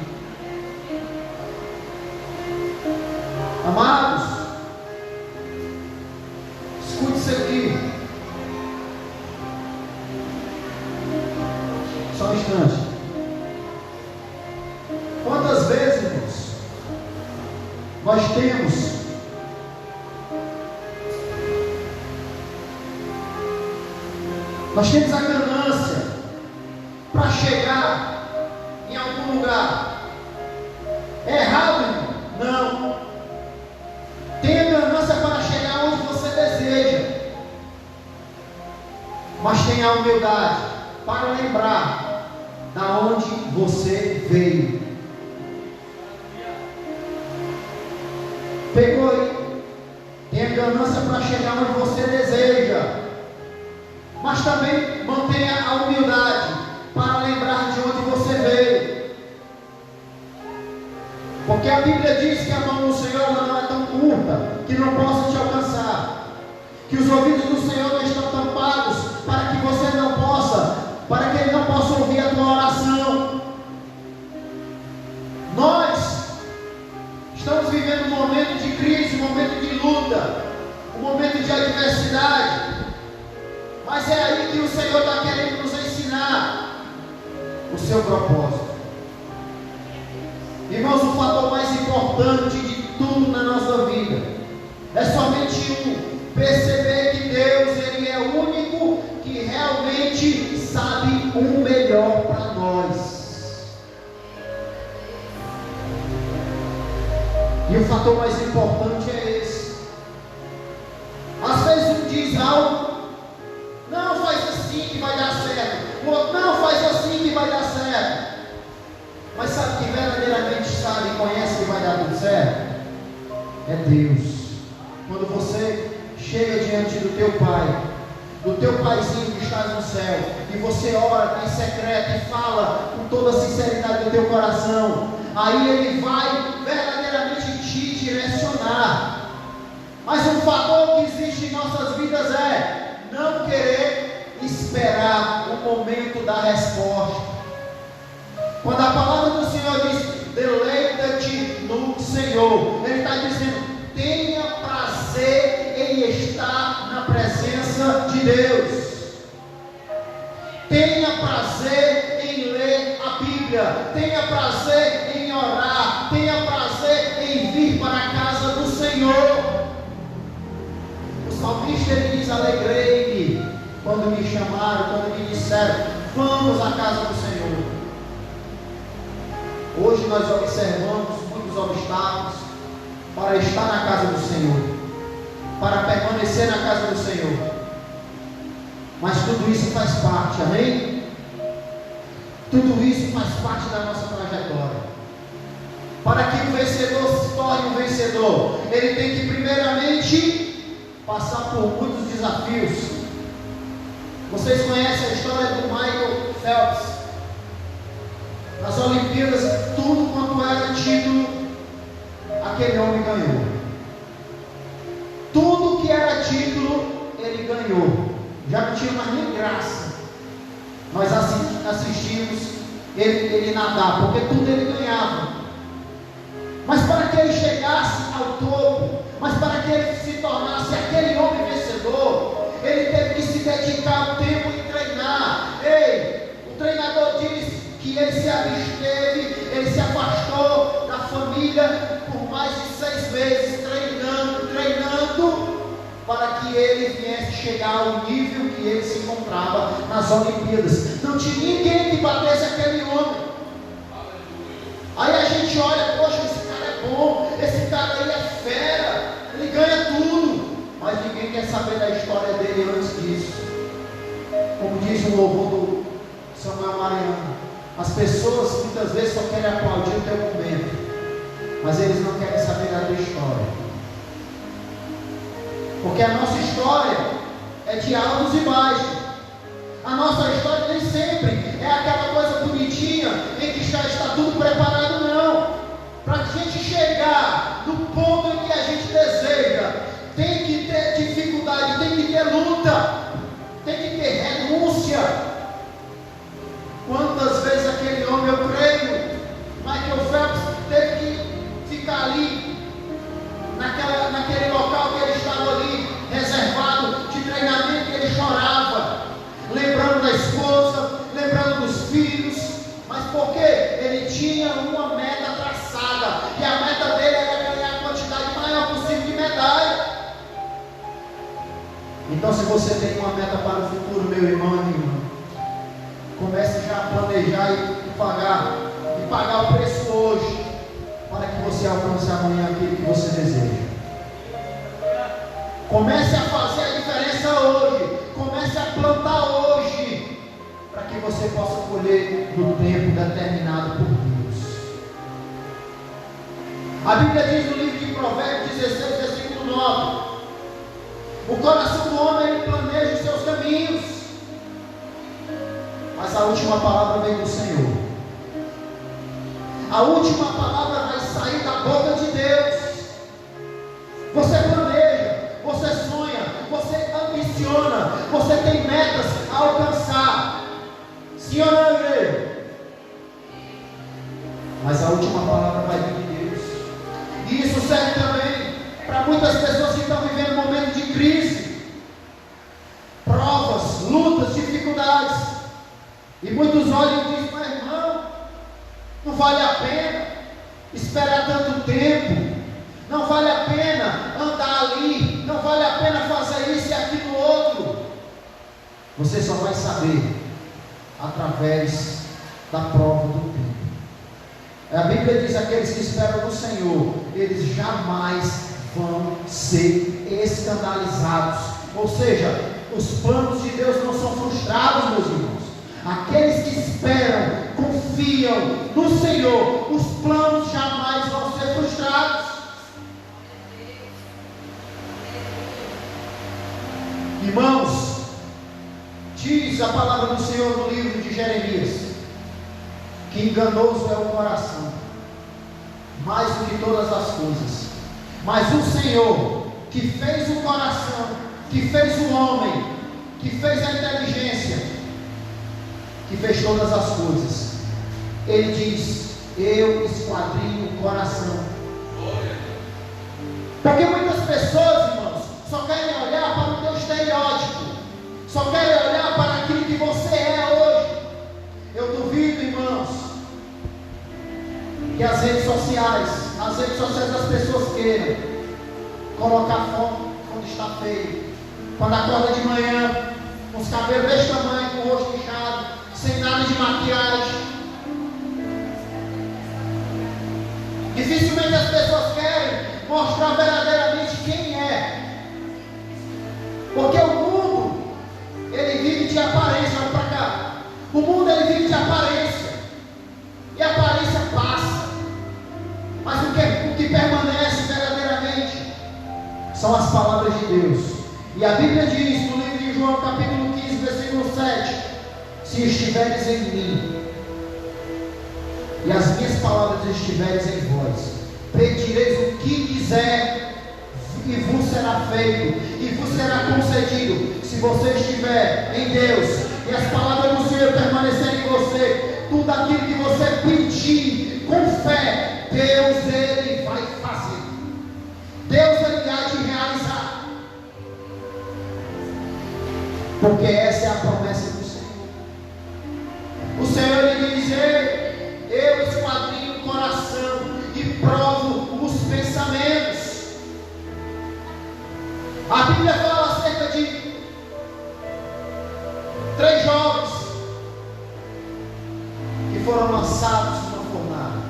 Amados, escute isso aqui. Só um instante. Quantas vezes, irmãos, nós temos a ganância para chegar em algum lugar. É errado, irmão? Não. Tenha ganância para chegar onde você deseja, mas tenha a humildade para lembrar da onde você veio. Pegou aí? Tenha ganância para chegar onde você deseja, mas também mantenha a humildade para lembrar de onde você veio. Porque a Bíblia diz que a mão do Senhor não é tão curta que não possa te alcançar, que os ouvidos do Senhor não estão tampados para que você não possa, para que Ele não possa ouvir a tua oração. Nós estamos vivendo um momento de crise, um momento de luta, um momento de adversidade, mas é aí que o Senhor está querendo nos ensinar o seu propósito. Irmãos, o fator mais importante de tudo na nossa vida é somente um: perceber que Deus, Ele é o único que realmente sabe o melhor para nós. E o fator mais importante é esse. Às vezes um diz algo: não, faz assim que vai dar certo. O outro: não, faz assim que vai dar certo. Mas sabe quem verdadeiramente sabe e conhece que vai dar tudo certo? É Deus. Quando você chega diante do teu Pai, do teu Paizinho que está no céu, e você ora em secreto e fala com toda a sinceridade do teu coração, aí Ele vai verdadeiramente te direcionar. Mas um fator que existe em nossas vidas é não querer esperar o momento da resposta. Quando a palavra do Senhor diz: deleita-te no Senhor, Ele está dizendo: tenha prazer em estar na presença de Deus. Tenha prazer em ler a Bíblia. Tenha prazer em orar. Tenha prazer em vir para a casa do Senhor. O salmista, ele diz: alegrei quando me chamaram, quando me disseram: vamos à casa do Senhor. Hoje nós observamos muitos obstáculos para estar na casa do Senhor, para permanecer na casa do Senhor. Mas tudo isso faz parte, amém? Tudo isso faz parte da nossa trajetória. Para que o vencedor se torne um vencedor, ele tem que primeiramente passar por muitos desafios. Vocês conhecem a história do Michael Phelps? Nas Olimpíadas, tudo quanto era título, aquele homem ganhou. Tudo que era título, ele ganhou. Já não tinha mais nem graça nós assistimos ele nadar, porque tudo ele ganhava. Mas para que ele chegasse ao topo, mas para que ele se tornasse aquele homem vencedor, ele teve que se dedicar um tempo em treinar. O treinador disse que ele se absteve, ele se afastou da família por mais de 6 meses, treinando, para que ele viesse chegar ao nível que ele se encontrava nas Olimpíadas. Não tinha ninguém que batesse aquele homem. Aí a gente olha: poxa, esse cara é bom, esse cara aí é fera, ele ganha tudo, mas ninguém quer saber da história dele antes disso. Como diz o louvor do Samuel Mariano, as pessoas muitas vezes só querem aplaudir o teu momento, mas eles não querem saber da tua história. Porque a nossa história é de altos e baixos. A nossa história nem sempre é aquela coisa bonitinha em que já está tudo preparado, não. Para a gente chegar no ponto em que a gente deseja, tem que ter dificuldade, tem que ter luta, tem que ter renúncia. Quantas vezes aquele homem, eu creio, Michael Phelps, teve que ficar ali, naquele local que ele estava ali, reservado de treinamento, e ele chorava, lembrando da esposa, lembrando dos filhos. Mas por quê? Ele tinha uma meta traçada, e a meta dele era ganhar a quantidade maior possível de medalha. Então, se você tem uma meta para o futuro, meu irmão e minha irmã, comece já a planejar e pagar o preço hoje, para que você alcance amanhã aquilo que você deseja. Comece a fazer a diferença hoje, comece a plantar hoje, para que você possa colher no tempo determinado por Deus. A Bíblia diz no livro de Provérbios 16, versículo 9: o coração do homem, ele planeja os seus caminhos, mas a última palavra vem do Senhor. A última palavra vai sair da boca de Deus. Você planeja, você sonha, você ambiciona, você tem metas a alcançar. Sim ou não, igreja? Mas a última palavra vai vir de Deus. E isso serve também para muitas pessoas que estão vivendo um momento de crise, provas, lutas, dificuldades. E muitos olham e dizem: meu irmão, não vale a pena esperar tanto tempo, não vale a pena andar ali, não vale a pena fazer isso e aquilo outro. Você só vai saber através da prova do tempo. A Bíblia diz: aqueles que esperam no Senhor, eles jamais vão ser escandalizados. Ou seja, os planos de Deus não são frustrados, meus irmãos. Aqueles que esperam, confiam no Senhor, os planos jamais vão ser frustrados. Irmãos, diz a palavra do Senhor no livro de Jeremias, que enganoso é o coração, mais do que todas as coisas. Mas o Senhor, que fez o coração, que fez o homem, que fez a inteligência, que fez todas as coisas, Ele diz: eu esquadrinho o coração. Porque muitas pessoas, irmãos, só querem olhar para o teu estereótipo, só querem olhar para aquilo que você é hoje. Eu duvido, irmãos, que as redes sociais das pessoas queiram colocar foto quando está feio, quando acorda de manhã, com os cabelos desse tamanho, com o rosto inchado, sem nada de maquiagem. Dificilmente as pessoas querem mostrar verdadeiramente quem é, porque o mundo, ele vive de aparência. Olha para cá, o mundo, ele vive de aparência, e a aparência passa, mas o que permanece verdadeiramente são as palavras de Deus. E a Bíblia diz no livro de João, capítulo 15, versículo 7: se estiveres em mim e as minhas palavras estiveres em vós, pedireis o que quiser e vos será feito, e vos será concedido. Se você estiver em Deus e as palavras do Senhor permanecerem em você, tudo aquilo que você pedir com fé, Deus, ele vai fazer. Deus, ele há de realizar, porque essa é a promessa do Senhor. O Senhor, ele diz: eu esquadrinho o coração e provo os pensamentos. A Bíblia fala acerca de 3 jovens que foram lançados numa fornalha.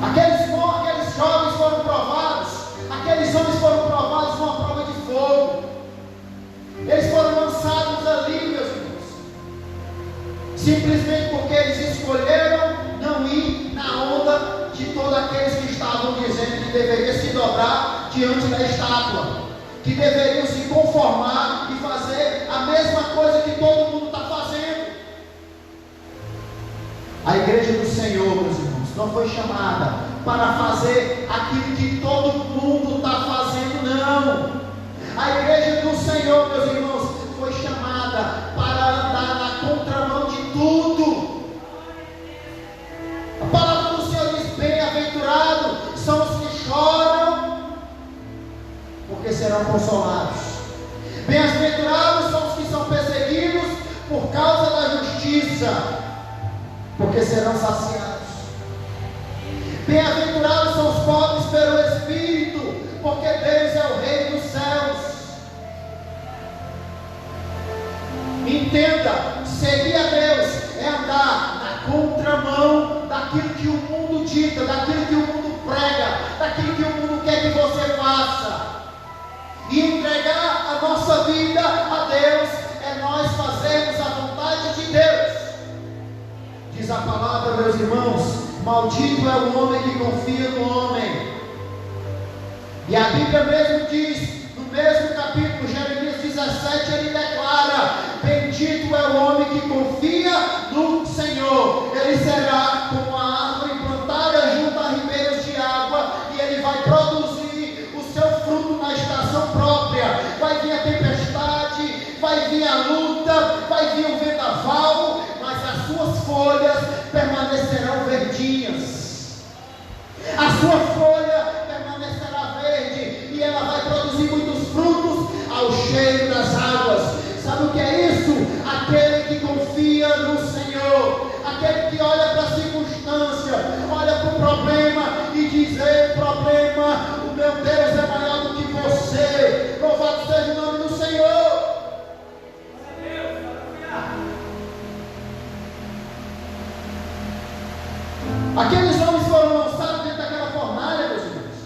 Aqueles jovens foram provados, aqueles homens foram provados numa prova de fogo. Eles foram lançados ali, meus irmãos, simplesmente porque eles escolheram não ir na onda de todos aqueles que estavam dizendo que deveriam se dobrar diante da estátua, que deveriam se conformar e fazer a mesma coisa que todo mundo está fazendo. A igreja do Senhor, meus irmãos, não foi chamada para fazer aquilo que todo mundo está fazendo, não. A igreja do Senhor, meus irmãos, foi chamada para andar na contramão de tudo. A palavra do Senhor diz: bem-aventurados são os que choram, porque serão consolados. Bem-aventurados são os que são perseguidos por causa da justiça, porque serão saciados. Bem-aventurados são os pobres pelo Espírito, porque Deus é o Rei dos céus. Entenda, seguir a Deus é andar na contramão daquilo que o mundo dita, daquilo que o mundo prega, daquilo que o mundo quer que você faça. E entregar a nossa vida a Deus é nós fazermos a vontade de Deus. Diz a palavra, meus irmãos: maldito é o homem que confia no homem. E a Bíblia mesmo diz, no mesmo capítulo, Jeremias 17, ele declara: bendito é o homem que confia no Senhor. Ele será como a árvore plantada junto a ribeiros de água, e ele vai produzir o seu fruto na estação própria. Vai vir a tempestade, vai vir a luta, vai vir o vendaval, mas as suas folhas permanecerão verdinhas. A sua folha permanecerá verde, e ela vai produzir muitos frutos ao cheiro das águas. Sabe o que é isso? Aquele que confia no Senhor, aquele que olha para a circunstância, olha para o problema e diz: ei, problema, o meu Deus é maior do que você. Louvado seja o nome do Senhor. Aqueles homens foram lançados dentro daquela fornalha, meus irmãos,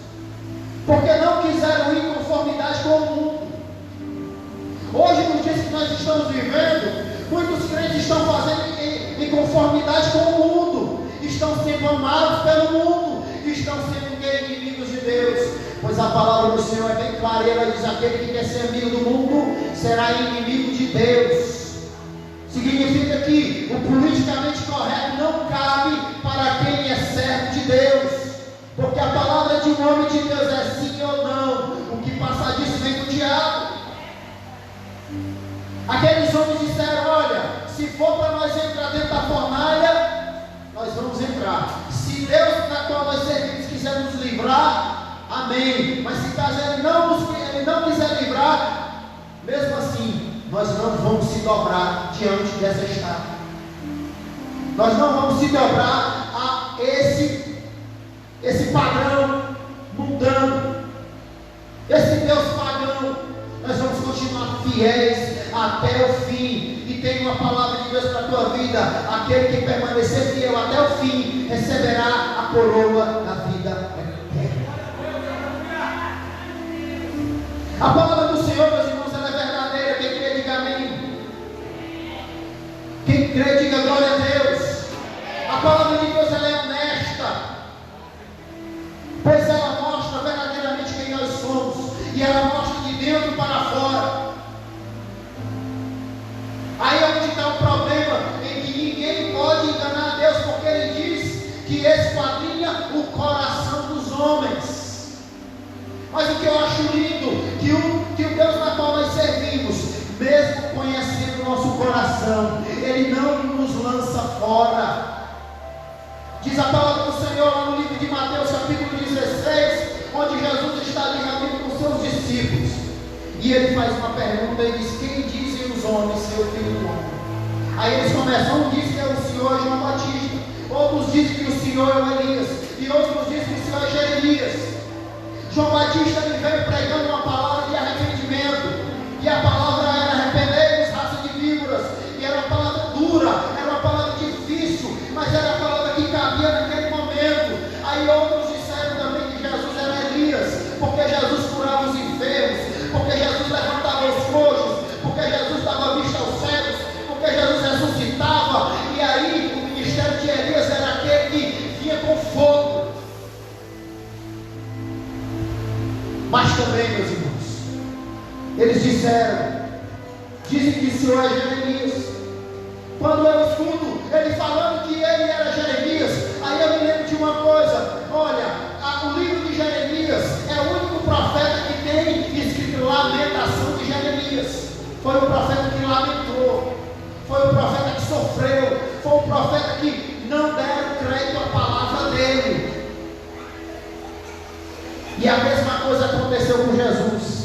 porque não quiseram ir em conformidade com o mundo. Hoje, nos dias que nós estamos vivendo, muitos crentes estão fazendo em conformidade com o mundo, estão sendo amados pelo mundo, estão sendo inimigos de Deus, pois a palavra do Senhor é bem clara, e ela diz: aquele que quer ser amigo do mundo será inimigo de Deus. Significa que o politicamente correto não cabe para quem é servo de Deus, porque a palavra de um homem de Deus é sim ou não. O que passar disso vem do diabo. Aqueles homens disseram: olha, se for para nós entrar dentro da fornalha, nós vamos entrar. Se Deus na qual nós servimos quiser nos livrar, amém. Mas se caso ele não quiser livrar, mesmo assim, nós não vamos se dobrar diante dessa estátua. Nós não vamos se dobrar a esse padrão mundano, esse Deus pagão. Nós vamos continuar fiéis até o fim. E tem uma palavra de Deus para a tua vida: aquele que permanecer fiel até o fim receberá a coroa da vida eterna. A palavra do Senhor, meus irmãos, ela é verdadeira. Quem crê, diga amém. Quem crê, diga glória a Deus. A palavra de Deus, ela é honesta, pois ela mostra verdadeiramente quem nós somos, e ela mostra de dentro para fora. Aí é onde está o problema, em que ninguém pode enganar a Deus, porque Ele diz que esquadrinha o coração dos homens. Mas o que eu acho lindo, que o Deus na qual nós servimos, mesmo conhecendo o nosso coração, Ele não nos lança fora. Diz a palavra do Senhor lá no livro de Mateus capítulo 16, onde Jesus está ali reunido com seus discípulos, e Ele faz uma pergunta e diz: quem dizem os homens ser o Filho do Homem? Aí eles começam: um diz que é o Senhor João Batista, outros dizem que o Senhor é o Elias, e outros dizem que o Senhor é Jeremias. João Batista, ele veio pregando uma palavra de arrependimento, e a palavra era: arrependei-vos, raça de víboras. E era uma palavra dura, era uma palavra difícil, mas era a palavra que cabia naquele momento. Aí outros disseram também que Jesus era Elias, porque Jesus curava os enfermos, porque Jesus levantava os coxos, porque Jesus dava vista aos cegos, porque Jesus ressuscitava. E aí o ministério de Elias era aquele que vinha com fogo. Mas também, meus irmãos, eles dizem que o Senhor é Jeremias. Quando eu escuto ele falando que ele era Jeremias, aí eu me lembro de uma coisa: olha, o livro de Jeremias é o único profeta que tem escrito lamentação de Jeremias. Foi o profeta que lamentou, foi o profeta que sofreu, foi o profeta que não deram crédito à palavra dele. E a mesma coisa aconteceu com Jesus.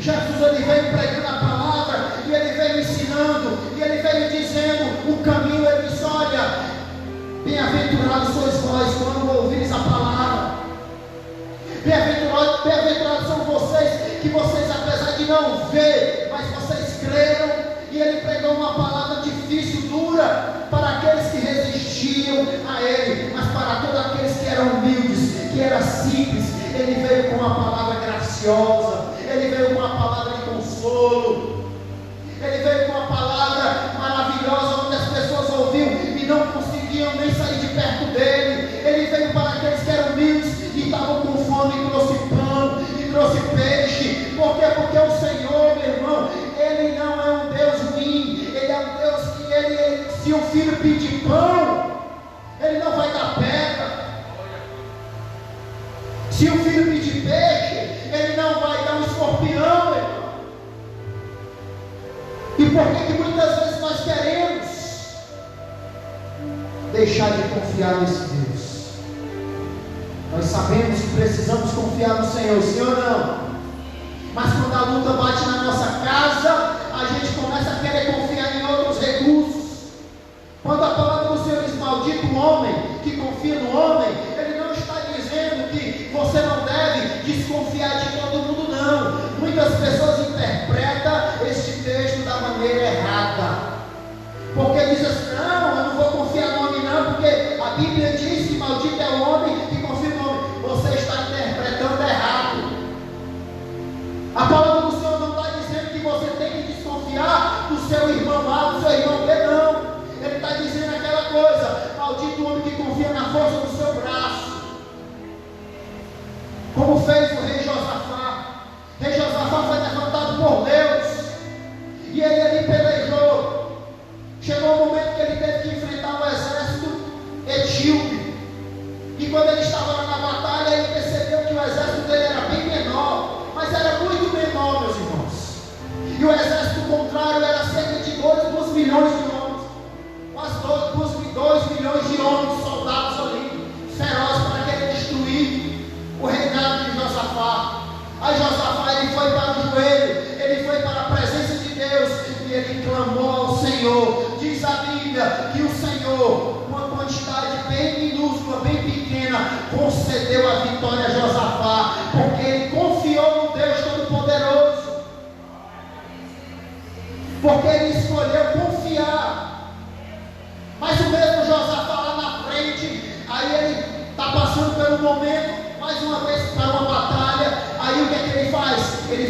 Jesus, ele veio pregando a palavra, e ele veio ensinando, e ele veio dizendo o caminho. Ele disse: olha, bem-aventurados sois vós quando ouvires a palavra. Bem-aventurados são vocês, que vocês, apesar de não ver, mas vocês creram. E ele pregou uma palavra difícil, dura, para aqueles que resistiam a ele, mas para todos aqueles que eram humildes, que eram simples. Ele veio com uma palavra graciosa, ele veio com uma palavra de consolo, ele veio com uma palavra maravilhosa, onde as pessoas ouviam e não conseguiam nem sair de perto dele. Ele veio para aqueles que eram humildes e estavam com fome, e trouxe pão, e trouxe peixe. Por quê? Porque o Senhor, meu irmão, Ele não é um Deus ruim, Ele é um Deus que se o filho pedir pão, Ele não vai dar pedra. Se o filho pedir peixe, Ele não vai dar um escorpião, meu irmão. E por que muitas vezes nós queremos deixar de confiar nesse Deus? Nós sabemos que precisamos confiar no Senhor, sim ou não? Mas quando a luta bate na nossa casa, a gente começa a querer confiar em outros recursos. Quando a palavra do Senhor diz: maldito o homem que confia no homem, Ele não está dizendo que você não deve desconfiar de todo mundo, não. Muitas pessoas interpretam este texto da maneira errada, porque diz assim: não, eu não vou confiar no homem não, porque a Bíblia diz que maldito é o homem que confia no homem. Você está interpretando errado. A palavra do Senhor não está dizendo que você tem que desconfiar do seu irmão A, do seu irmão B, não. Ele está dizendo aquela coisa: maldito o homem que confia na força do seu braço, como fez o rei Josafá. O rei Josafá foi levantado por Deus, e ele ali pelejou. Chegou o momento que ele teve que enfrentar o exército etíope, e quando ele estava lá na batalha, ele percebeu que o exército dele era bem menor, mas era muito menor, meus irmãos. E o exército contrário era cerca de 2 milhões de homens, quase 2 milhões de homens, soldados ali, ferozes, para querer destruir o reinado de Josafá. Aí Josafá, ele foi para o joelho, ele foi para a presença de Deus, e ele clamou ao Senhor. Diz a Bíblia que o Senhor, uma quantidade bem minúscula, bem pequena, concedeu a vitória a Josafá, porque ele confiou no Deus Todo-Poderoso. Porque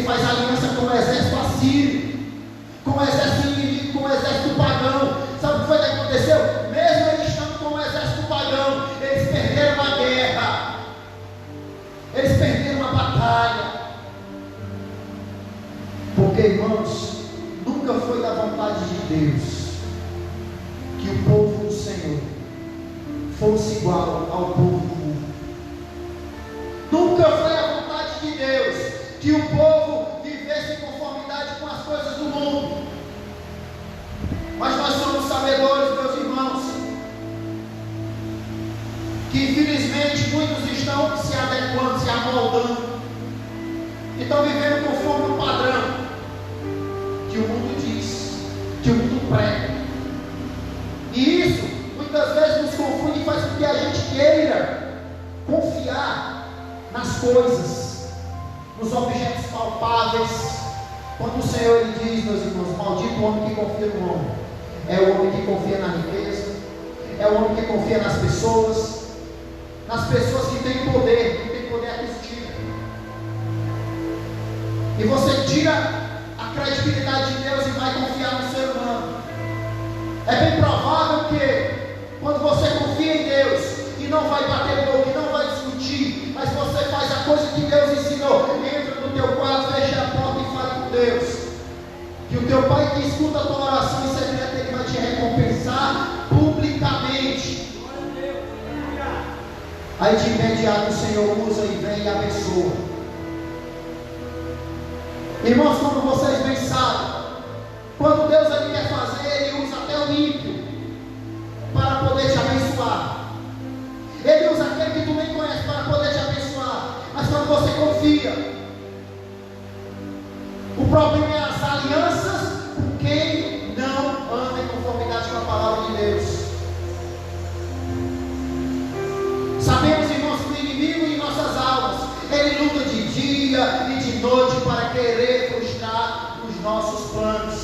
ele faz aliança com o exército assírio, com o exército inimigo, com o exército pagão. Sabe o que foi que aconteceu? Mesmo eles estando com o exército pagão, eles perderam a guerra, eles perderam a batalha. Porque, irmãos, nunca foi da vontade de Deus que o povo do Senhor fosse igual ao povo do mundo. Nunca foi a vontade de Deus que o povo vivesse em conformidade com as coisas do mundo. Mas nós somos sabedores, meus irmãos, que infelizmente muitos estão se adequando, se amoldando, e estão vivendo conforme o padrão que o mundo diz, que o mundo prega. E isso muitas vezes nos confunde e faz com que a gente queira confiar nas coisas, nos objetos palpáveis, quando o Senhor ele diz, meus irmãos, maldito o homem que confia no homem. É o homem que confia na riqueza, é o homem que confia nas pessoas que têm poder, que têm poder aquisitivo. E você tira a credibilidade de Deus e vai confiar no ser humano. É bem provável que quando você confia em Deus e não vai bater boca, e não vai discutir, mas você faz a coisa que Deus ensinou, entra no teu quarto, fecha a porta e fale com Deus, que o teu Pai que escuta a tua oração em secreto, Ele vai te recompensar publicamente. Aí de imediato o Senhor usa e vem e abençoa. Irmãos, como vocês bem sabem, quando Deus ele quer fazer, Ele usa até o ímpio para poder te abençoar. Ele usa aquele que tu nem conhece para poder te abençoar. Mas quando você confia, o problema é as alianças com quem não anda em conformidade com a palavra de Deus. Sabemos, irmãos, que o inimigo em nossas almas, ele luta de dia e de noite para querer frustrar os nossos planos.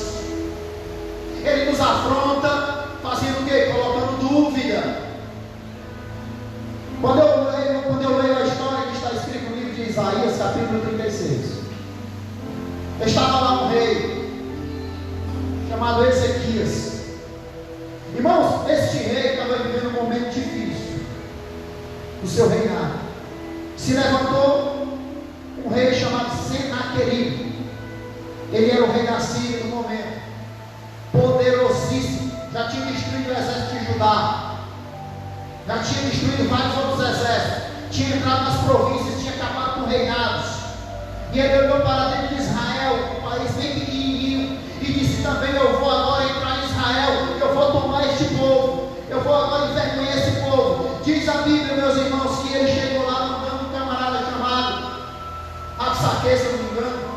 Ele nos afronta, fazendo o quê? Colocando dúvida. Quando eu leio a história que está escrita no livro de Isaías, capítulo 36, estava lá um rei chamado Ezequias. Irmãos, este rei estava vivendo um momento difícil do seu reinado. Se levantou um rei chamado Senaqueribe. Ele era o rei da Síria no momento, poderosíssimo, já tinha destruído o exército de Judá, já tinha destruído vários outros exércitos, tinha entrado nas províncias, tinha acabado com reinados. E ele olhou para dentro de Israel, um país bem pequenininho, e disse também: eu vou agora entrar em Israel, eu vou tomar este povo, eu vou agora envergonhar esse povo. Diz a Bíblia, meus irmãos, que ele chegou lá mandando um camarada chamado Absaque, se eu não me engano.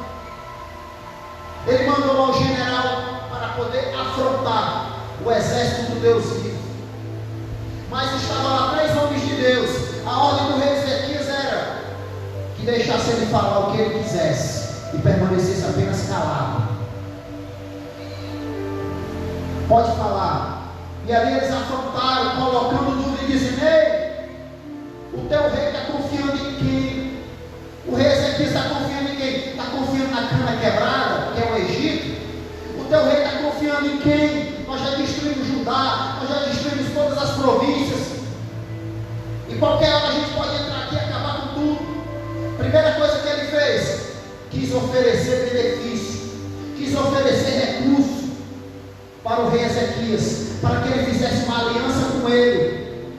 Ele mandou lá o general para poder afrontar o exército do Deus vivo. Mas estavam lá 3 homens de Deus. A ordem do rei Ezequias era que deixasse ele falar o que ele quisesse e permanecesse apenas calado. Pode falar. E ali eles afrontaram, colocando dúvida e dizendo: ei, o teu rei está confiando em quem? O rei Ezequias está confiando em quem? Está confiando na cana quebrada, que é o Egito? O teu rei está confiando em quem? Nós já destruímos Judá, nós já destruímos todas as províncias, e qualquer hora a gente pode entrar aqui e acabar com tudo. Primeira coisa que ele fez, quis oferecer benefício, quis oferecer recurso para o rei Ezequias, para que ele fizesse uma aliança com ele.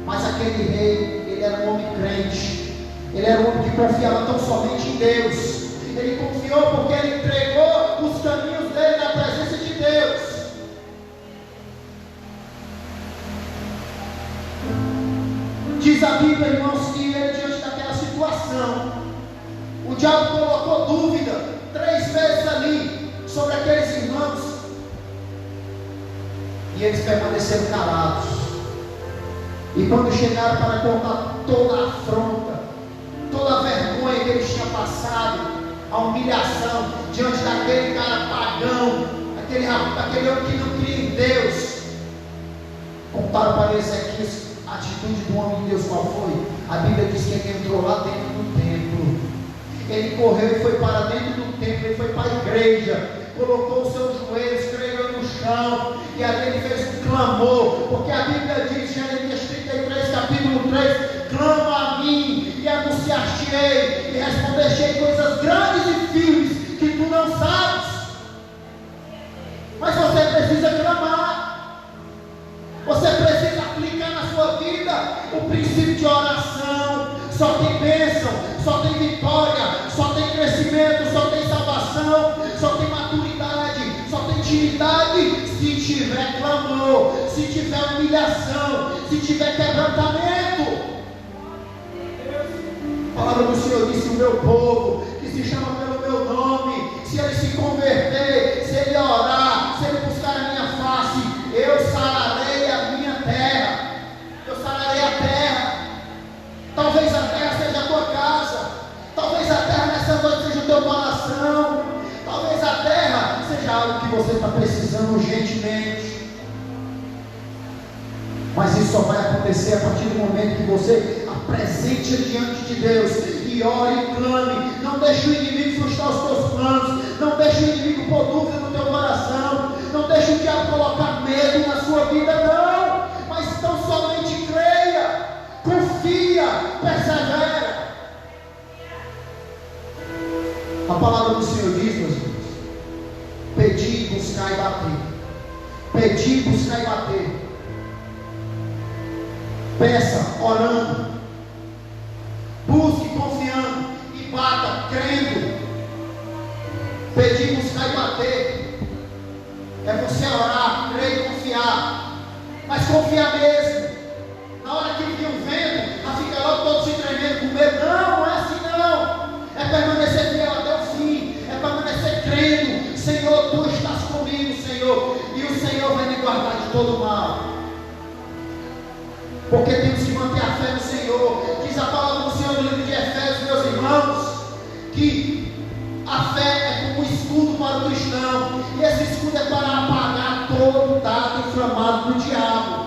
Mas aquele rei, ele era um homem crente, ele era um homem que confiava tão somente em Deus. Ele confiou porque ele entregou os caminhos dele na presença de Deus. Diz a Bíblia, irmãos, que ele, diante daquela situação, o diabo colocou dúvida 3 vezes ali sobre aqueles irmãos, e eles permaneceram calados. E quando chegaram para contar toda a afronta, toda a vergonha que eles tinham passado, a humilhação diante daquele cara pagão, aquele homem que não cria em Deus, contaram para Ezequias a atitude do homem de Deus. Qual foi? A Bíblia diz que ele entrou lá dentro do templo, ele correu e foi para dentro do templo, ele foi para a igreja, colocou os seus joelhos, escreveu no chão, e ali ele fez um clamor, porque a Bíblia diz, Jeremias 33, capítulo 3, clama a mim, e anunciar-te-ei, e responder-te-ei coisas grandes e firmes, que tu não sabes, mas você precisa clamar, você precisa aplicar na sua vida o princípio de oração. Só tem bênção, só tem vitória, só tem crescimento, só tem salvação, só tem maturidade, só tem intimidade se tiver clamor, se tiver humilhação, se tiver quebrantamento. A palavra do Senhor disse: o meu povo, que se chama pelo meu nome, se ele se converter, se ele orar, se ele buscar a minha face, eu sararei a minha terra, eu sararei a terra. Talvez a terra seja a tua casa, talvez a terra nessa noite seja o teu coração, talvez a terra seja algo que você está precisando urgentemente, mas isso só vai acontecer a partir do momento que você apresente diante de Deus e ore e clame. Não deixe o inimigo frustrar os teus planos, não deixe o inimigo pôr dúvida no teu coração, não deixe o diabo colocar medo na sua vida, não, mas tão somente creia, confia, persevera. A palavra do Senhor diz, meus irmãos: pedi, buscar e bater. Pedi, buscar e bater. Peça orando, busque confiando e bata crendo. Pedir, buscar e bater é você orar, crer e confiar, mas confiar mesmo. Na hora que vir um vento, a fica logo todo se tremendo com medo. Não, não é assim não. É permanecer fiel até o fim, é permanecer crendo: Senhor, tu estás comigo, Senhor, e o Senhor vai me guardar de todo mal. Porque temos que manter a fé no Senhor. Diz a palavra do Senhor no livro de Efésios, meus irmãos, que a fé é como um escudo para o cristão, e esse escudo é para apagar todo dardo inflamado do diabo.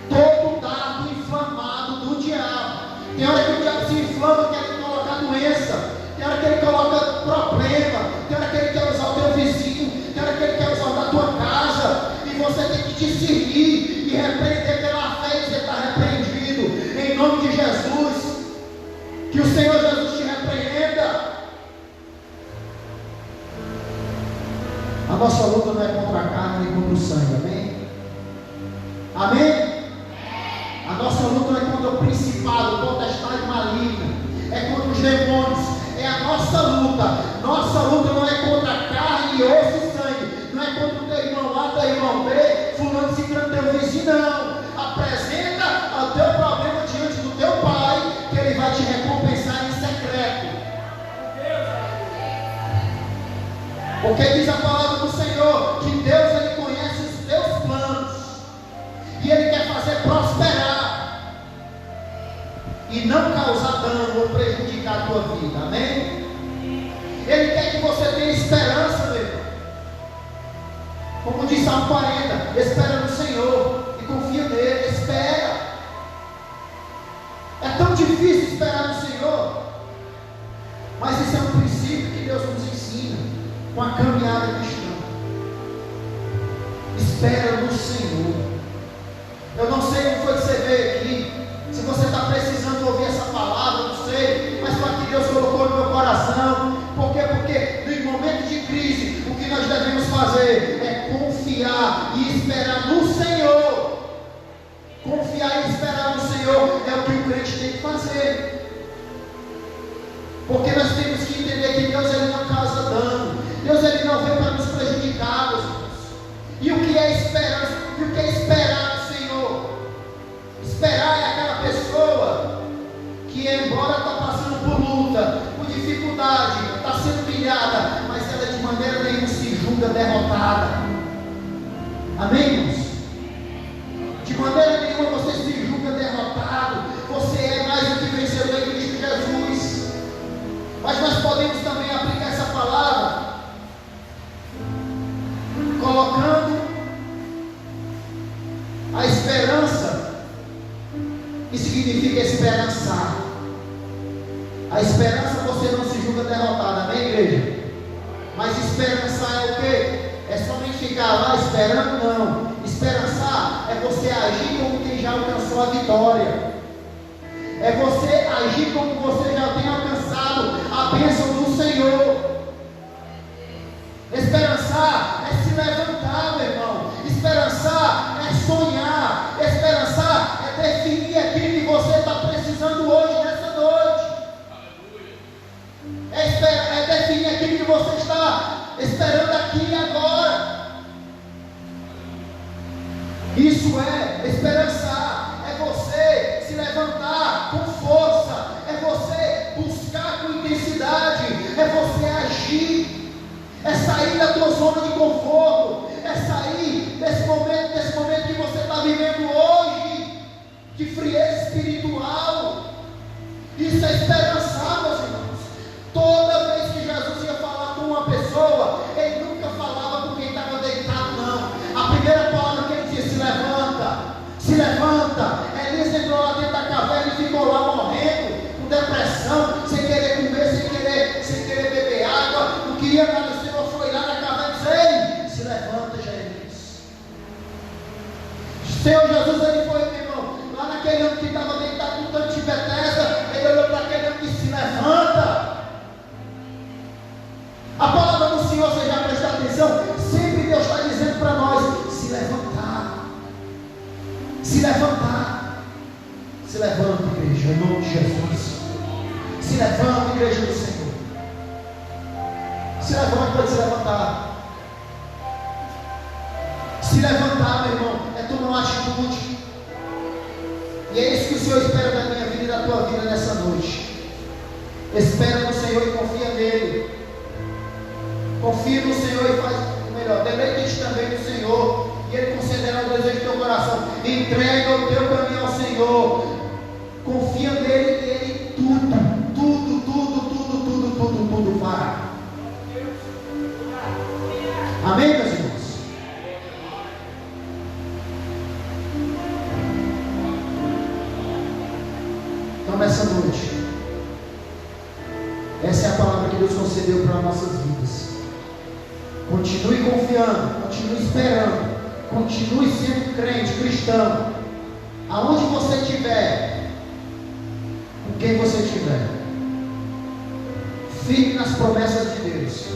Todo dardo inflamado do diabo. Tem hora que o diabo se inflama, quer colocar doença, tem hora que ele coloca problema, tem hora que ele quer usar o teu vizinho, tem hora que ele quer usar o da tua casa, e você tem que discernir e repreender pela fé, e você está repreendido em nome de Jesus. Que o Senhor Jesus te repreenda. A nossa luta não é contra a carne nem contra o sangue, amém? Amém? A nossa luta não é contra o principado, potestade maligna, é contra os demônios, é a nossa luta. Nossa luta não é contra a carne, osso e sangue, não é contra o teu irmão A, teu irmão B, fulano se canta teu vizinho, não. Apresenta o teu problema diante do teu Pai, que Ele vai te recompensar em secreto. Porque diz a palavra do Senhor que Deus, Ele conhece os teus planos, e Ele quer fazer prosperar e não causar dano ou prejudicar a tua vida, amém? Ele quer que você tenha esperança, meu irmão. Como diz Salmo 40, espera no Senhor e confia nele, espera. É tão difícil esperar no Senhor, mas isso é um princípio que Deus nos ensina com a caminhada cristã. Espera no Senhor. Eu não sei como foi que você veio aqui, se você está precisando ouvir essa palavra, não sei, mas foi que Deus colocou no meu coração. Por quê? Porque no momento de crise, o que nós devemos fazer é confiar e esperar no Senhor. Confiar e esperar no Senhor é o que o crente tem que fazer. Porque nós temos que entender que Deus, Ele não causa dano, Deus, Ele não vem para nos prejudicar, meus irmãos. E o que é esperança? E o que é esperar no Senhor? Esperar é aquela pessoa que, embora está passando por luta, por dificuldade, está sendo humilhada, mas ela de maneira nenhuma se julga derrotada. Amém, irmãos? De maneira nenhuma você se julga derrotado. Você é mais do que vencedor em Cristo Jesus. Mas nós podemos também aplicar essa palavra colocando a esperança, que significa esperançar. A esperança esperança você não se julga derrotado, amém, igreja? Mas esperançar é o quê? É somente ficar lá esperando? Não. Esperançar é você agir como quem já alcançou a vitória. É você agir como você já tem alcançado a bênção do Senhor. Esperançar é se levantar, meu irmão. Esperançar é sonhar. Esperançar é definir aquilo que você está precisando hoje, nessa noite. É definir aquilo que você está esperando aqui e agora. Isso é esperançar. É você se levantar com força. É você buscar com intensidade. É você agir. É sair da tua zona de conforto. É sair desse momento que você está vivendo hoje, de frieza espiritual. Isso é esperançar, meus irmãos. Toda vez que Jesus ia falar com uma pessoa, ele nunca falava com quem estava deitado, não. A primeira palavra que ele dizia: se levanta, se levanta. Elias entrou lá dentro da caverna e ficou lá morrendo, com depressão, sem querer comer, sem querer beber água, não queria nada. O Senhor foi lá na caverna e disse: ei, se levanta, Jeremias. O Senhor Jesus, ele foi, meu irmão, lá naquele homem que estava deitado no tanque de Betesda, ele olhou para aquele homem e disse: se levanta. A palavra do Senhor, você já prestou atenção? Sempre Deus está dizendo para nós: se levantar, se levantar. Se levanta, igreja, em nome de Jesus. Se levanta, igreja do Senhor. Se levanta, pode se levantar. Se levantar, meu irmão, é tomar uma atitude. E é isso que o Senhor espera da minha vida e da tua vida nessa noite. Espera no Senhor e confia nele. Confia no Senhor e faz o melhor. Deleite-te também no Senhor, e Ele concederá o desejo do teu coração. Entrega o teu caminho ao Senhor. Confia nele e Ele tudo fará. Amém, meus irmãos? Então, nessa noite, essa é a palavra que Deus concedeu para as nossas vidas. Continue confiando, continue esperando, continue sendo crente, cristão. Aonde você estiver, com quem você estiver, fique nas promessas de Deus.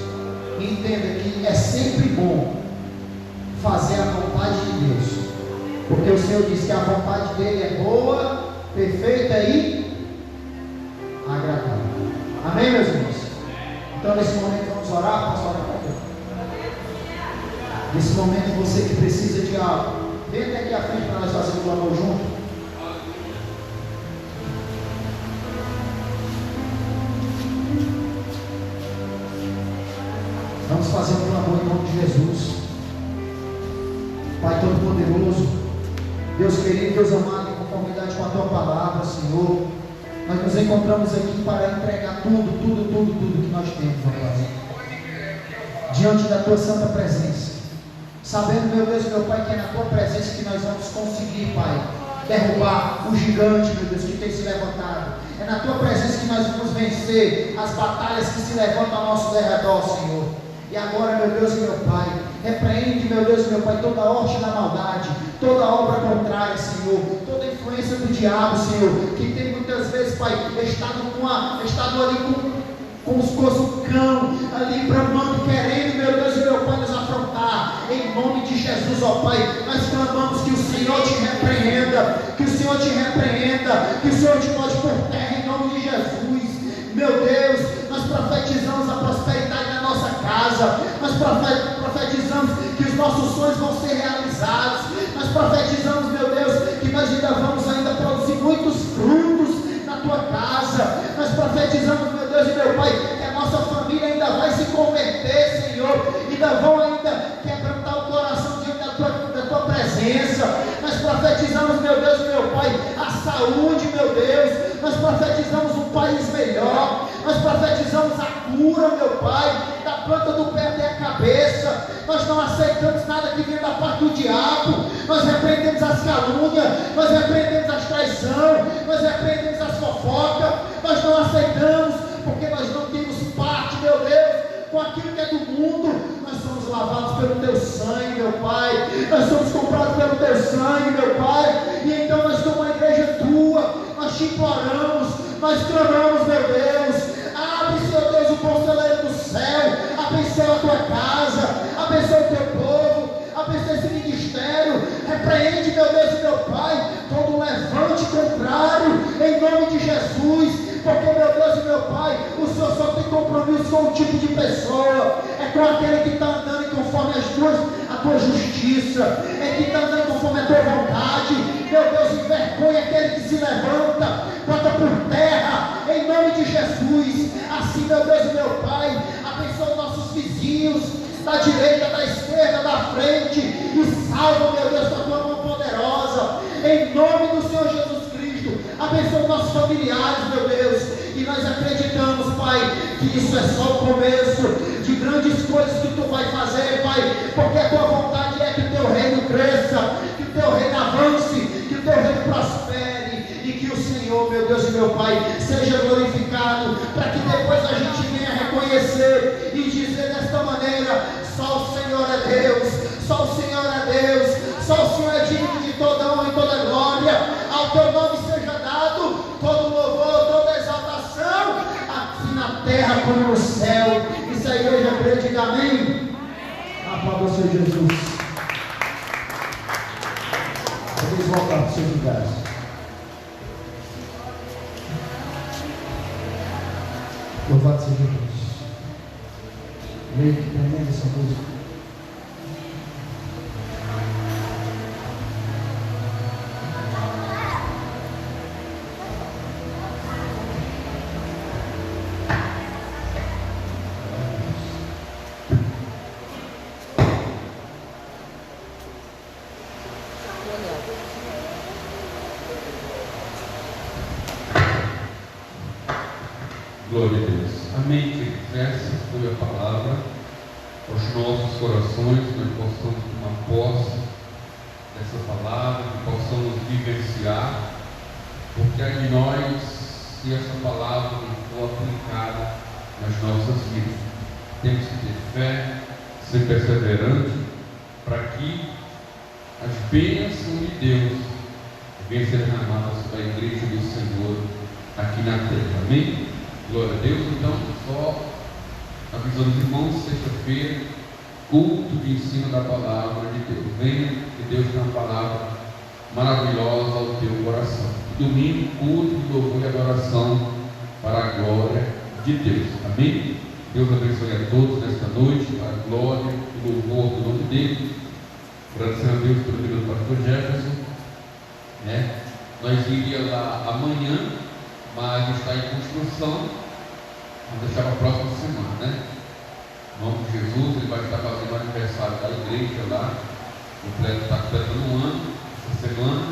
E entenda que é sempre bom fazer a vontade de Deus, porque o Senhor diz que a vontade dele é boa, perfeita e agradável. Amém, meus irmãos? Então, nesse momento, vamos orar. Posso orar com Deus? Nesse momento, você que precisa de algo, vem até aqui à frente para nós fazermos o amor junto. Vamos fazer um clamor em nome de Jesus. Pai Todo-Poderoso, Deus querido, Deus amado, em conformidade com a Tua palavra, Senhor, nós nos encontramos aqui para entregar tudo que nós temos, ó Pai, diante da Tua santa presença, sabendo, meu Deus e meu Pai, que é na Tua presença que nós vamos conseguir, Pai, derrubar o gigante, meu Deus, que tem se levantado. É na Tua presença que nós vamos vencer as batalhas que se levantam ao nosso derredor, Senhor. E agora, meu Deus e meu Pai, repreende, meu Deus e meu Pai, toda a horta da maldade, toda obra contrária, Senhor, toda influência do diabo, Senhor, que tem muitas vezes, Pai, estado ali com os cão ali bramando, querendo, meu Deus e meu Pai, nos afrontar. Em nome de Jesus, ó Pai, nós clamamos que o Senhor te repreenda, que o Senhor te repreenda, que o Senhor te bote por terra, em nome de Jesus. Meu Deus, nós profetizamos a prosperidade da nossa casa, nós profetizamos que os nossos sonhos vão ser realizados, nós profetizamos, meu Deus, que nós ainda produzir muitos frutos na tua casa, nós profetizamos, meu Deus e meu Pai, que a nossa família ainda vai se converter, Senhor, ainda quebrantar o coração diante da tua presença. Nós profetizamos, meu Deus e meu Pai, a saúde, meu Deus, nós profetizamos um país melhor, nós profetizamos a cura, meu Pai, da planta do pé até a cabeça. Nós não aceitamos nada que vem da parte do diabo, nós repreendemos as calúnias, nós repreendemos as traições, nós repreendemos as fofocas, nós não aceitamos lavados pelo Teu sangue, meu Pai. Nós somos comprados pelo Teu sangue, meu Pai. E então nós somos uma igreja Tua. Nós te imploramos, nós clamamos, meu Deus. Abre, Senhor Deus, o bom celeiro do céu. Abençoa a Tua casa, abençoa o Teu povo, abençoa esse ministério. Repreende, meu Deus e meu Pai, todo levante contrário, em nome de Jesus. Porque, meu Deus e meu Pai, o Senhor só tem compromisso com um tipo de pessoa. É com aquele que está andando conforme a Tua justiça. É que está andando conforme a Tua vontade. Meu Deus, envergonha aquele que se levanta, bota por terra, em nome de Jesus. Assim, meu Deus e meu Pai, abençoa os nossos vizinhos, da direita, da esquerda, da frente, e salva, meu Deus, com a Tua mão poderosa, em nome do Senhor Jesus Cristo. Abençoa os nossos familiares, meu Deus, e nós acreditamos, Pai, que isso é só o começo de grandes coisas que Tu vai fazer, Pai, porque a Tua vontade é que o Teu reino cresça, que o Teu reino avance, que o Teu reino prospere, e que o Senhor, meu Deus e meu Pai, seja glorificado, para que depois a gente venha reconhecer e dizer desta maneira: só o Senhor é Deus, só o Senhor é Deus, só o Senhor é digno de toda honra e toda glória. Ao Teu nome seja dado todo louvor, toda exaltação, assim na terra como no céu. E se a igreja crê, diga amém. Aplauda o Senhor Jesus. Vamos voltar para os seus lugares. Louvado seja Deus. Leia que tremenda essa música. Glória a Deus. Amém, queridos. Essa foi a palavra aos nossos corações, que nós possamos tomar posse dessa palavra, que possamos vivenciar, porque é de nós se essa palavra não for aplicada nas nossas vidas. Temos que ter fé, ser perseverante, para que as bênçãos de Deus venham ser derramadas sobre a igreja do Senhor aqui na terra. Amém? Glória a Deus. Então, só avisando os irmãos, sexta-feira, culto de ensino da palavra de Deus. Venha que Deus tem uma palavra maravilhosa ao teu coração. Domingo, culto de louvor e adoração para a glória de Deus. Amém? Deus abençoe a todos nesta noite, para a glória e louvor do nome dele. Agradecendo a Deus pelo vida do pastor Jefferson. Nós iríamos lá amanhã, mas está em construção. Vamos deixar para a próxima semana, Em nome de Jesus, ele vai estar fazendo o aniversário da igreja lá. Está completando um ano, essa semana.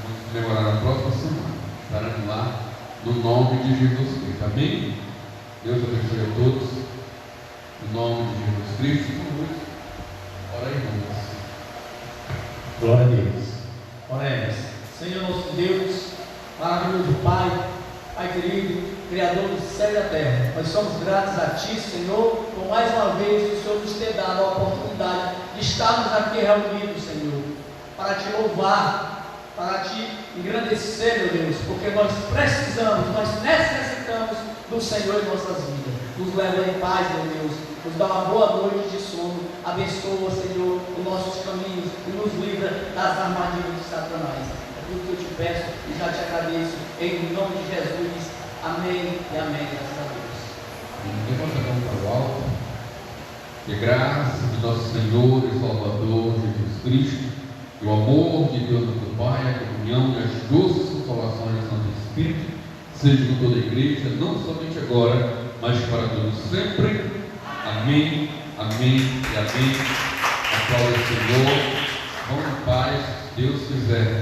Vamos comemorar na próxima semana. Estaremos lá no nome de Jesus Cristo. Amém? Deus abençoe a todos. No nome de Jesus Cristo. Ora aí, irmãos. Glória a Deus. Oremos. Senhor nosso Deus, maravilhoso Pai, Pai querido, Criador do céu e da terra, nós somos gratos a Ti, Senhor, por mais uma vez o Senhor nos ter dado a oportunidade de estarmos aqui reunidos, Senhor, para Te louvar, para Te engrandecer, meu Deus, porque nós precisamos, nós necessitamos do Senhor em nossas vidas. Nos leva em paz, meu Deus, nos dá uma boa noite de sono, abençoa, Senhor, os nossos caminhos e nos livra das armadilhas de Satanás. Tudo que eu te peço e já te agradeço, em nome de Jesus, amém e amém, graças a Deus. Levanta a mão para o alto. Que a graça de nosso Senhor e Salvador Jesus Cristo, e o amor de Deus nosso Pai, a comunhão e as doces consolações do Santo Espírito, seja com toda a igreja, não somente agora, mas para todos sempre. Amém, amém e amém. Aplauda o Senhor. Vamos em paz, se Deus quiser.